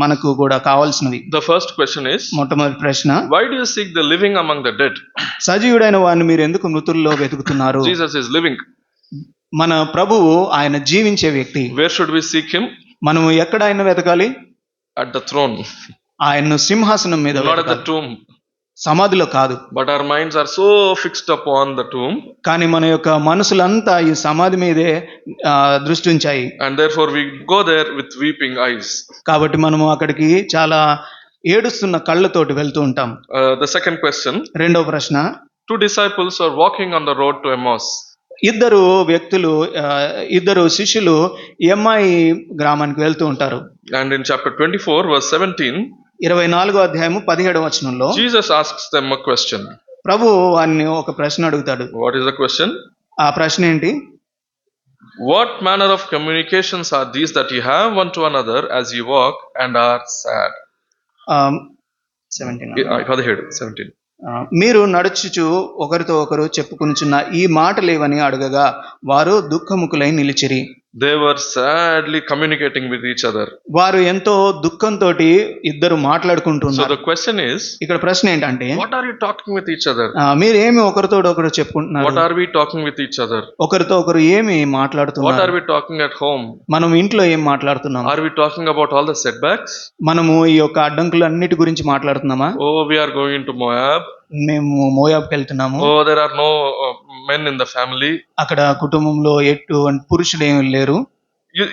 మనకు కూడా కావాల్సినవి. The first question is, మొట్టమొదటి ప్రశ్న, why do you seek the living among the dead? సజీవుడైన వారిని మీరు ఎందుకు మృతుల్లో వెతుకుతున్నారు? Jesus is living. మన ప్రభువు ఆయన జీవించే వ్యక్తి. Where should we seek him? మనము ఎక్కడ ఆయన వెతకాలి? At the throne. ఆయన్ను సింహాసనం మీద Not at the వెతకాలి, tomb. సమాధిలో కాదు. But our minds are so fixed upon the tomb. కానీ మన యొక్క మనసులంతా ఈ సమాధి మీదే దృష్టి ఉంచాయి. And therefore we go there with weeping eyes. కాబట్టి మనము అక్కడికి చాలా ఏడుస్తున్న కళ్ళతోటి వెళ్తూ ఉంటాం. The second question. రెండవ ప్రశ్న, 2 disciples are walking on the road to Emmaus. ఇద్దరు శిష్యులు ఎమ్మాయి గ్రామానికి వెళ్తూ ఉంటారు. And in chapter 24 verse 17, 24వ అధ్యాయము 17వ వచనంలో Jesus asks them a question. ప్రభు వారిని ఒక ప్రశ్న అడుగుతాడు. What is the question? ఆ ప్రశ్న ఏంటి? What manner of communications are these that ye have one to another as ye walk and are sad? 17. మీరు నడుచుచు ఒకరితో ఒకరు చెప్పుకొనుచున్న ఈ మాటలేవని అడగగా వారు దుఃఖముఖులై నిలిచిరి. They were sadly communicating with each other. వారు ఎంతో దుఃఖంతో ఇద్దరు మాట్లాడుకుంటున్నారు. So the question is, ఇక్కడ ప్రశ్న ఏంటంటే, what are you talking with each other? మీరు ఏమి ఒకరితో ఒకరు చెప్పుకుంటున్నారు? What are we talking with each other? ఒకరితో ఒకరు ఏమి మాట్లాడుతున్నారు? What are we talking at home? మనం ఇంట్లో ఏం మాట్లాడుతున్నాం? Are we talking about all the setbacks? మనము ఈ యొక్క అడ్డంకులు అన్నిటి గురించి మాట్లాడుతున్నామా? Oh, we are going to Moab. మేము మోయాబ్కి వెళ్తున్నాము, Oh, there are no men in the family. అక్కడ కుటుంబంలో ఎటువంటి పురుషులు ఏమి లేరు.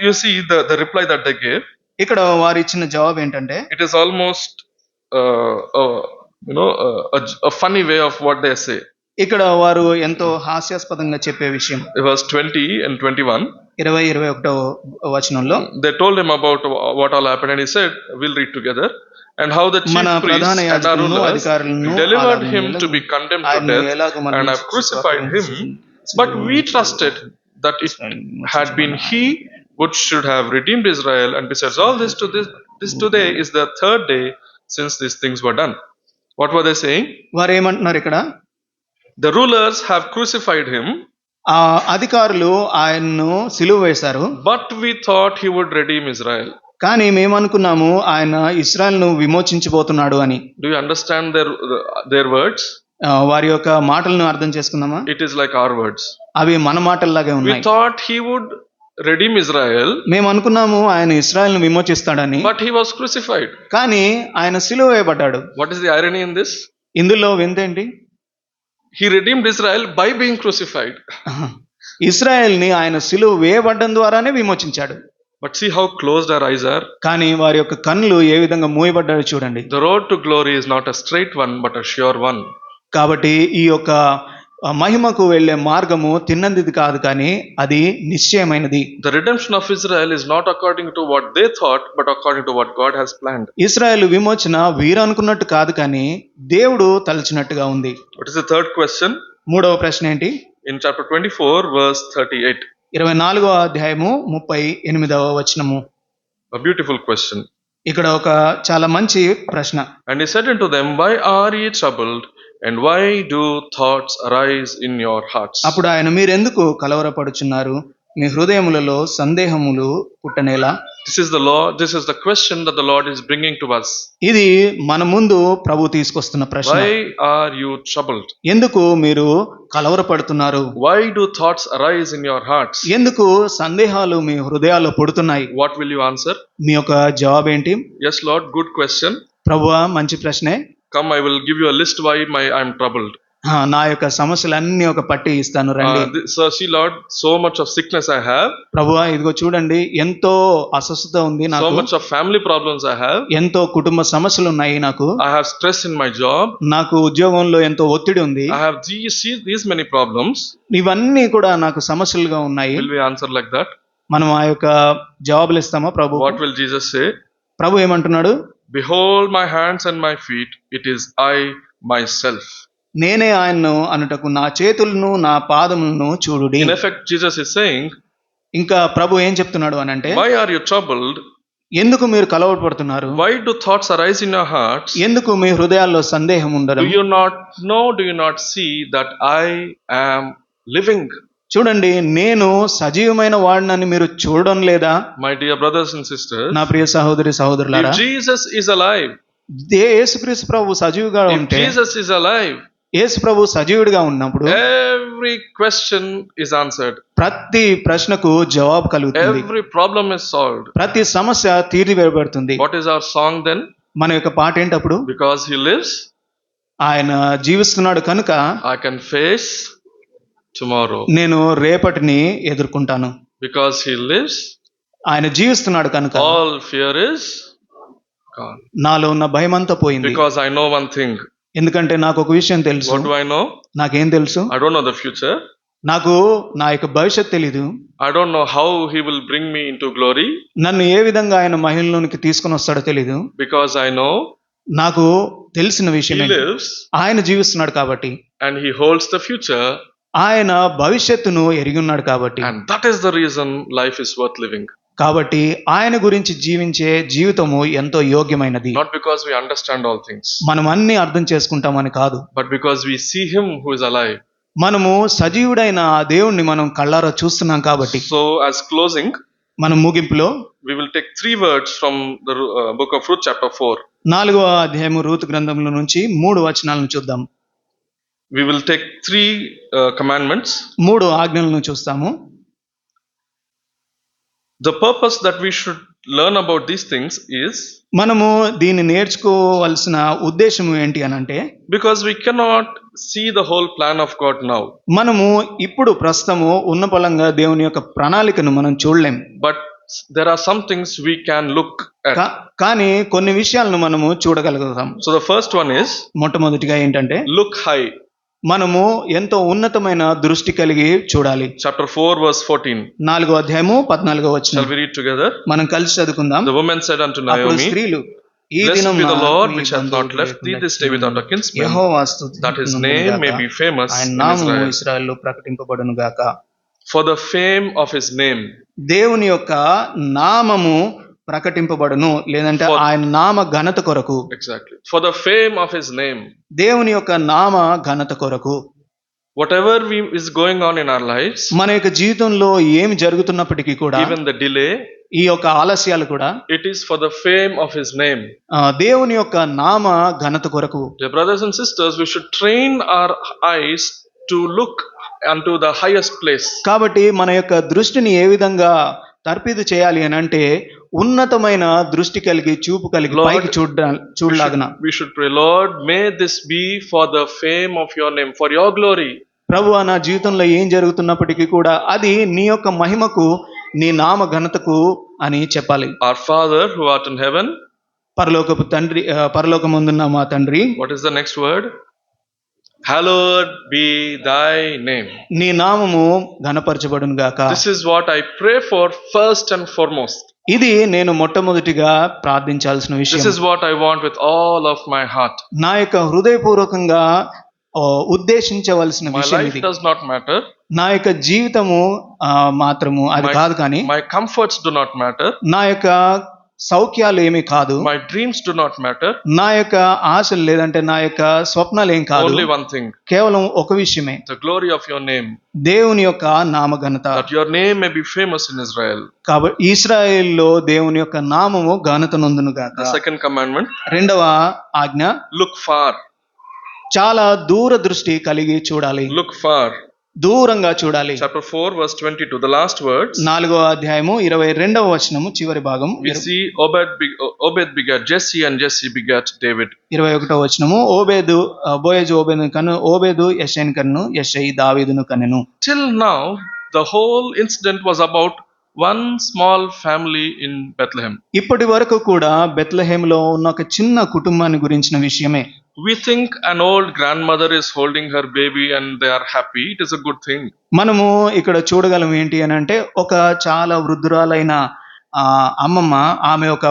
You see the reply that they gave. ఇక్కడ వారు ఇచ్చిన జవాబు ఏంటంటే, It is almost a funny way of what they say. ఇక్కడ వారు ఎంతో హాస్యాస్పదంగా చెప్పే విషయం. Verse 20 and 21. 21వ వచనంలో They told him about what all happened, and he said, "We'll read together." And how the chief మన priests ప్రధాన and our యాజకులను rulers అధికారులను delivered him to be condemned to ఆయన్ని death ఎలాగ and have crucified him. But we trusted that it had been he which should have redeemed Israel. And besides all this, this today is the third day since these things were done. What were they saying? వారు ఏమంటున్నారు ఇక్కడ, The rulers have crucified him, ఆ అధికారులు ఆయన్ను సిలువ వేశారు, but we thought he would redeem Israel. కానీ మేమనుకున్నాము ఆయన ఇశ్రాయేలును విమోచించబోతున్నాడు అని. Do you understand their words? వారి యొక్క మాటలను అర్థం చేసుకుందామా? It is like our words. అవి మన మాటల్లాగే We ఉన్నాయి. thought he would redeem Israel, మేము అనుకున్నాము ఆయన ఇశ్రాయేలును విమోచిస్తాడని, but he was crucified. కానీ ఆయన సిలువ వేయబడ్డాడు. What is the irony in this? ఇందులో వింతేంటి? He redeemed Israel by being crucified. ఇశ్రాయేల్ని ఆయన సిలువ వేయబడ్డం ద్వారానే విమోచించాడు. But see how closed our eyes are. కానీ వారి యొక్క కన్నులు ఏ విధంగా మూయబడ్డాయో చూడండి. The road to glory is not a straight one, but a sure one. కాబట్టి ఈ యొక్క మహిమకు వెళ్ళే మార్గము తిన్నది కాదు, కానీ అది నిశ్చయమైనది. The redemption of Israel is not according to what they thought, but according to what God has planned. ఇశ్రాయేలు విమోచన వీరు అనుకున్నట్టు కాదు, కానీ దేవుడు తలచినట్టుగా ఉంది. What is the third question? మూడవ ప్రశ్న ఏంటి? In chapter 24, verse 38. 24వ అధ్యాయము 38వ వచనము. A beautiful question. ఇక్కడ ఒక చాలా మంచి ప్రశ్న. And he said unto them, Why are ye troubled? And why do thoughts arise in your hearts? అప్పుడు ఆయన, మీరెందుకు కలవరపడుచున్నారు? మీ హృదయములలో సందేహములు పుట్టనేలా? This is the question that the Lord is bringing to us. ఇది మన ముందు ప్రభు తీసుకొస్తున్న ప్రశ్న. Why are you troubled? ఎందుకు మీరు కలవరపడుతున్నారు? Why do thoughts arise in your hearts? ఎందుకు సందేహాలు మీ హృదయాల్లో పుడుతున్నాయి? What will you answer? మీ యొక్క జవాబు ఏంటి? Yes, Lord, good question. ప్రభువా, మంచి ప్రశ్నే. Come, I will give you a list why I'm troubled. నా యొక్క సమస్యలన్నీ ఒక పట్టి ఇస్తాను, రండి. So see, Lord, so much of sickness I have. ప్రభువా, ఇదిగో చూడండి, ఎంతో అస్వస్థత ఉంది నాకు. So much of family problems I have. ఎంతో కుటుంబ సమస్యలు ఉన్నాయి నాకు. I have stress in my job. నాకు ఉద్యోగంలో ఎంతో ఒత్తిడి ఉంది. I have these many problems. ఇవన్నీ కూడా నాకు సమస్యలుగా ఉన్నాయి. Will we answer like that? మనం ఆ యొక్క జవాబులు ఇస్తామా ప్రభు? What will Jesus say? ప్రభు ఏమంటున్నాడు? Behold my hands and my feet, it is I myself. నేనే ఆయన్ను అనుటకు నా చేతులను నా పాదములను చూడుడి. In effect, Jesus is saying, ఇంకా ప్రభు ఏం చెప్తున్నాడు అని అంటే, why are you troubled? ఎందుకు మీరు కలవరపడుతున్నారు? Why do thoughts arise in your hearts? ఎందుకు మీ హృదయాల్లో సందేహం ఉండడం? Do you not know, do you not see that I am living? చూడండి, నేను సజీవమైన వాడినని మీరు చూడడం లేదా? My dear brothers and sisters, నా ప్రియ సహోదరి సహోదరులారా, if Jesus is alive, యేసుక్రీస్తు ప్రభు సజీవుగా if ఉంటే, Jesus is alive, యేసు ప్రభు సజీవుడిగా ఉన్నప్పుడు every question is answered. ప్రతి ప్రశ్నకు జవాబు కలుగుతుంది. Every problem is solved. ప్రతి సమస్య తీర్చివేయబడుతుంది. What is our song then? మన యొక్క పాట ఏంటప్పుడు? Because he lives, ఆయన జీవిస్తున్నాడు కనుక I can face tomorrow. నేను రేపటిని ఎదుర్కొంటాను. Because he lives, ఆయన జీవిస్తున్నాడు కనుక all fear is gone. నాలో ఉన్న భయం అంతా పోయింది. Because I know one thing. ఎందుకంటే నాకు ఒక విషయం తెలుసు. What do I know? నాకేం తెలుసు? I don't know the future. నాకు నా యొక్క భవిష్యత్ తెలీదు. I don't know how he will bring me into glory. నన్ను ఏ విధంగా ఆయన మహిమలోనికి తీసుకొని వస్తాడో తెలీదు. Because I know నాకు తెలిసిన విషయం he lives ఆయన జీవిస్తున్నాడు కాబట్టి, and he holds the future, ఆయన భవిష్యత్తును ఎరిగి ఉన్నాడు కాబట్టి, and that is the reason life is worth living. కాబట్టి ఆయన గురించి జీవించే జీవితము ఎంతో యోగ్యమైనది. Not because we understand all things, మనం అన్ని అర్థం చేసుకుంటామని కాదు, but because we see him who is alive. మనము సజీవుడైన ఆ దేవుణ్ణి మనం కళ్ళారా చూస్తున్నాం కాబట్టి. So as closing, మనం ముగింపులో we will take 3 words from the book of Ruth chapter 4. 4వ అధ్యాయము రూతు గ్రంథంలో నుంచి 3 వచనాలను చూద్దాం. We will take 3 commandments. 3 ఆజ్ఞలను చూస్తాము. The purpose that we should learn about these things is, మనము దీన్ని నేర్చుకోవాల్సిన ఉద్దేశం ఏంటి అని అంటే, Because we cannot see the whole plan of God now. మనము ఇప్పుడు ప్రస్తుతము ఉన్న పలంగా దేవుని యొక్క ప్రణాళికను మనం చూడలేం. But there are some things we can look at. కానీ కొన్ని విషయాలను మనము చూడగలుగుతాం. So the first one is, మొట్టమొదటిగా ఏంటంటే, look high. మనము ఎంతో ఉన్నతమైన దృష్టి కలిగి చూడాలి. Chapter 4 verse 14. 4వ అధ్యాయము 14వ Shall వచనం we read together? మనం కలిసి చదువుకుందాం. The woman said unto అప్పుడు Naomi, స్త్రీలు, ఈ Blessed దినం be the Lord which hath not left thee this day without a kinsman, Jehovah that his name may be famous ఆయన in నామము Israel. ఇశ్రాయేలులో ప్రకటింపబడును గాక. For the fame of his name. దేవుని యొక్క నామము ప్రకటింపబడును, లేదంటే ఆయన నామ ఘనత కొరకు. Exactly. For the fame of his name. దేవుని యొక్క నామ ఘనత కొరకు. Whatever is going on in our lives, మన యొక్క జీవితంలో ఏమి జరుగుతున్నప్పటికీ కూడా, even the delay, ఈ యొక్క ఆలస్యాలు కూడా, it is for the fame of his name. దేవుని యొక్క నామ ఘనత కొరకు. Dear brothers and sisters, we should train our eyes to look unto the highest place. కాబట్టి మన యొక్క దృష్టిని ఏ విధంగా తర్పీదు చేయాలి అని అంటే, ఉన్నతమైన దృష్టి కలిగి, చూపు కలిగి Lord, పైకి చూడలాగన. We should pray, Lord, may this be for the fame of your name, for your glory. ప్రభువా, నా జీవితంలో ఏం జరుగుతున్నప్పటికీ కూడా అది నీ యొక్క మహిమకు, నీ నామ ఘనతకు అని చెప్పాలి. Our Father who art in heaven. పరలోకపు తండ్రి, పరలోకమందున్న మా తండ్రి. What is the next word? Hallowed be thy name. నీ నామము ఘనపరచబడును గాక. This is what I pray for first and foremost. ఇది నేను మొట్టమొదటిగా ప్రార్థించాల్సిన This విషయం. is what I want with all of my heart. నా యొక్క హృదయపూర్వకంగా ఉద్దేశించవలసిన My విషయం life ఇది. does not matter. నా యొక్క జీవితము మాత్రము అది కాదు, కానీ My comforts do not matter. నా యొక్క సౌఖ్యాలు ఏమీ కాదు, My dreams do not matter. నా యొక్క ఆశలు లేదంటే నా యొక్క స్వప్నాలు ఏం కాదు. Only one thing. కేవలం ఒక విషయమే, The glory of your name. దేవుని యొక్క నామ ఘనత. That your name may be famous in Israel. కాబట్టి ఇశ్రాయేలులో దేవుని యొక్క నామము ఘనత నొందును గాక. The second commandment. రెండవ ఆజ్ఞ, Look far. చాలా దూర దృష్టి కలిగి చూడాలి. Look far. దూరంగా చూడాలి. Chapter 4 verse 22, the last words. 4వ అధ్యాయము 22వ వచనము చివరి భాగం. We see Obed begat Jesse and Jesse begat David. 21వ వచనము, బోయజు ఓబేదును కను, ఓబేదు యెషైను కను, యెషై దావీదును కనెను. Till now, the whole incident was about one small family in Bethlehem. ఇప్పటి వరకు కూడా బెత్లెహేములో ఉన్న ఒక చిన్న కుటుంబాన్ని గురించిన విషయమే. We think an old grandmother is holding her baby and they are happy. It is a good thing. మనము ఇక్కడ చూడగలం ఏంటి అని అంటే, ఒక చాలా వృద్ధురాలైన అమ్మమ్మ, ఆమె ఒక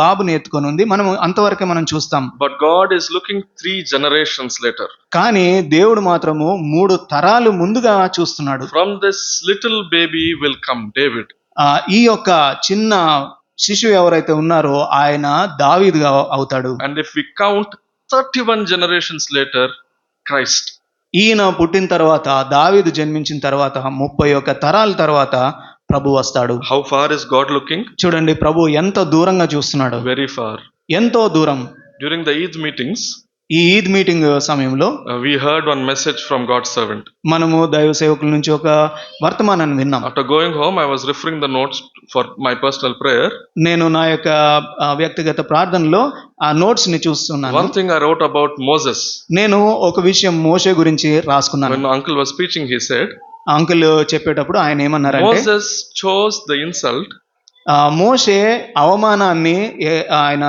బాబుని ఎత్తుకొని ఉంది. మనము అంతవరకే మనం చూస్తాం. But God is looking 3 generations later. కానీ దేవుడు మాత్రము 3 తరాలు ముందుగా చూస్తున్నాడు. From this little baby will come David. ఈ యొక్క చిన్న శిశువు ఎవరైతే ఉన్నారో ఆయన దావీదుగా అవుతాడు. And if we count 31 generations later, Christ. ఈయన పుట్టిన తర్వాత, దావీదు జన్మించిన తర్వాత 31 తరాల తర్వాత ప్రభు వస్తాడు. How far is God looking? చూడండి, ప్రభు ఎంత దూరంగా చూస్తున్నాడు. Very far. ఎంతో దూరం. During the Eid meetings, ఈ ఈద్ మీటింగ్ సమయంలో we heard one message from God's servant. మనము దైవ సేవకుల నుంచి ఒక వర్తమానాన్ని విన్నాం. After going home, I was referring the notes for my personal prayer. నేను నా యొక్క వ్యక్తిగత ప్రార్థనలో ఆ నోట్స్ ని చూస్తున్నాను. One thing I wrote about Moses. నేను ఒక విషయం మోషే గురించి రాసుకున్నాను. When uncle was preaching, he said, uncle చెప్పేటప్పుడు ఆయన ఏమన్నారంటే, Moses chose the insult. మోషే అవమానాన్ని ఆయన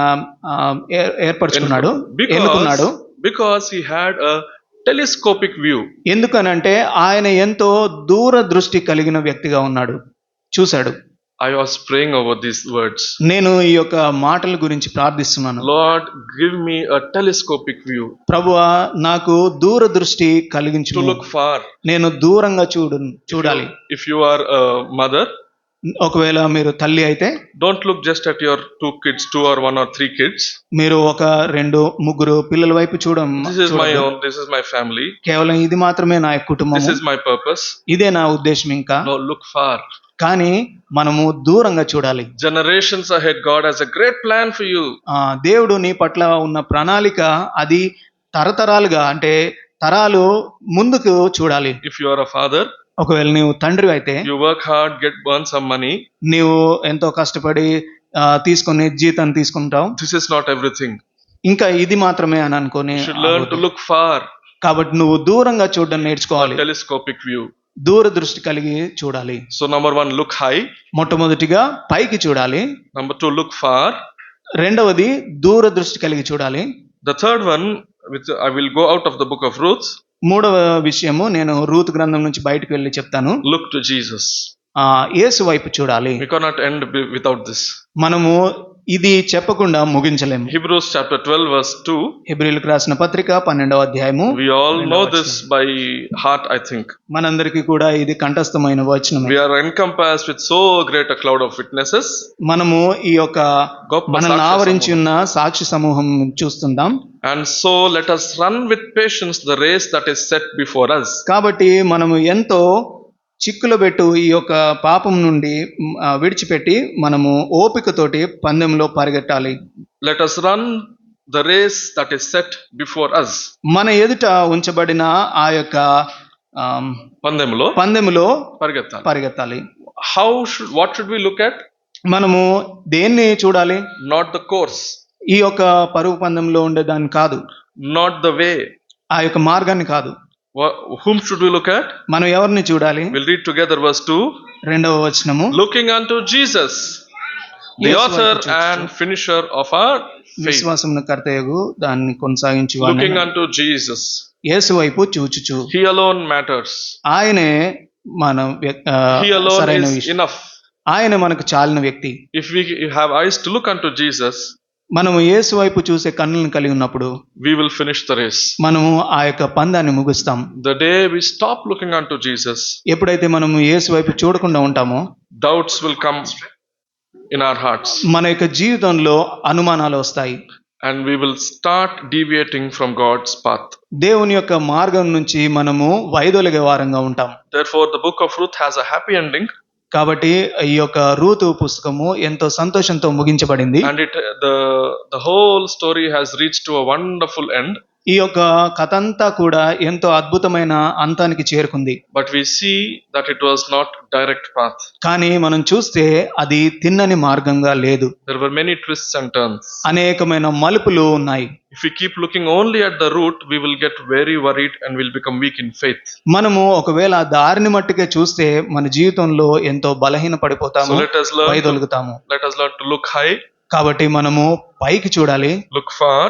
ఏర్పరచుకున్నాడు, ఎన్నుకున్నాడు. Because he had a telescopic view. ఎందుకనంటే ఆయన ఎంతో దూర దృష్టి కలిగిన వ్యక్తిగా ఉన్నాడు, చూశాడు. I was praying over these words. నేను ఈ యొక్క మాటల గురించి ప్రార్థిస్తున్నాను. Lord, give me a telescopic view. ప్రభువా, నాకు దూర దృష్టి కలిగించు. To look far. నేను దూరంగా చూడాలి. If you are a mother, ఒకవేళ మీరు తల్లి అయితే, don't look just at your 2 kids, 2 or 1 or 3 kids. మీరు 1, 2, 3 పిల్లల వైపు This is my own, this is my family. కేవలం ఇది మాత్రమే నా కుటుంబం, This is my purpose. ఇదే నా ఉద్దేశం. ఇంకా No, look far. కానీ మనము దూరంగా చూడాలి. Generations ahead, God has a great plan for you. దేవుడు నీ పట్ల ఉన్న ప్రణాళిక అది తరతరాలుగా, అంటే తరాలు ముందుకు చూడాలి. If you are a father, ఒకవేళ నీవు తండ్రి అయితే, you work hard, earn some money. నీవు ఎంతో కష్టపడి తీసుకొని జీతాన్ని తీసుకుంటాం. This is not everything. ఇంకా ఇది మాత్రమే అని అనుకొని You should learn to look far, కాబట్టి నువ్వు దూరంగా చూడడం నేర్చుకోవాలి. telescopic view. దూరదృష్టి కలిగి చూడాలి. So number 1, look high. మొట్టమొదటిగా పైకి చూడాలి. Number 2, look far. రెండవది దూరదృష్టి కలిగి చూడాలి. The third one, which I will go out of the book of Ruth, మూడవ విషయము నేను రూతు గ్రంథం నుంచి బయటకు వెళ్ళి చెప్తాను. look to Jesus. యేసు వైపు చూడాలి. We cannot end without this. మనము ఇది చెప్పకుండా ముగించలేము. Hebrews chapter 12 verse 2. హెబ్రీయులకు రాసిన పత్రిక 12వ అధ్యాయము. We all know this by heart, I think. మనందరికీ కూడా ఇది కంఠస్థమైన వచనమే. We are encompassed with so great a cloud of witnesses. మనము ఈ యొక్క మనల్ని ఆవరించి ఉన్న సాక్షి సమూహం చూస్తుంటాం. And so let us run with patience the race that is set before us. కాబట్టి మనము ఎంతో చిక్కులు పెట్టు ఈ యొక్క పాపం నుండి విడిచిపెట్టి మనము ఓపికతోటి పందెంలో పరిగెట్టాలి. Let us run the race that is set before us. మన ఎదుట ఉంచబడిన ఆ యొక్క పందెంలో పరిగెత్తాలి. What should we look at? మనము దేన్ని చూడాలి? Not the course. ఈ యొక్క పరుగు పందెంలో ఉండే దాన్ని కాదు. Not the way. ఆ యొక్క మార్గాన్ని కాదు. Whom should we look at? మనం ఎవరిని చూడాలి? We'll read together verse 2. రెండవ వచనము. Looking unto Jesus, the author and finisher of our faith. విశ్వాసమును కర్తయగు దాన్ని కొనసాగించువాడు. Looking unto Jesus. యేసు వైపు చూచుచు. He alone matters. ఆయనే మన He alone సరైన is విషయం. enough. ఆయన మనకు చాలిన వ్యక్తి. If we have eyes to look unto Jesus, మనము యేసు వైపు చూసే కన్నులను కలిగి ఉన్నప్పుడు we will finish the race. మనము ఆ యొక్క పందాన్ని ముగిస్తాం. The day we stop looking unto Jesus, ఎప్పుడైతే మనము యేసు వైపు చూడకుండా ఉంటామో doubts will come in our hearts. మన యొక్క జీవితంలో అనుమానాలు వస్తాయి. And we will start deviating from God's path. దేవుని యొక్క మార్గం నుంచి మనము వైదొలిగే వారంగా ఉంటాం. Therefore, the book of Ruth has a happy ending. కాబట్టి ఈ యొక్క రూతు పుస్తకము ఎంతో సంతోషంతో ముగించబడింది. And the whole story has reached to a wonderful end. ఈ యొక్క కథ అంతా కూడా ఎంతో అద్భుతమైన అంతానికి చేరుకుంది. But we see that it was not direct path. కానీ మనం చూస్తే అది తిన్నని మార్గంగా లేదు. There were many twists and turns. అనేకమైన మలుపులు ఉన్నాయి. If we keep looking only at the route, we will get very worried and will become weak in faith. మనము ఒకవేళ దారిని మట్టుకే చూస్తే మన జీవితంలో ఎంతో బలహీన పడిపోతాము, So let us learn to look high. కాబట్టి మనము పైకి చూడాలి, look far,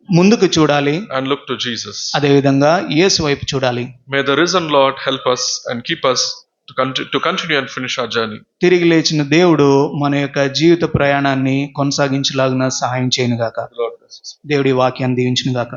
ముందుకు చూడాలి, and look to Jesus. అదే విధంగా యేసు వైపు చూడాలి. May the risen Lord help us and keep us to continue and finish our journey. తిరిగి లేచిన దేవుడు మన యొక్క జీవిత ప్రయాణాన్ని కొనసాగించలాగున సహాయం చేయనుగాక. దేవుడి వాక్యాన్ని దీవించునుగాక.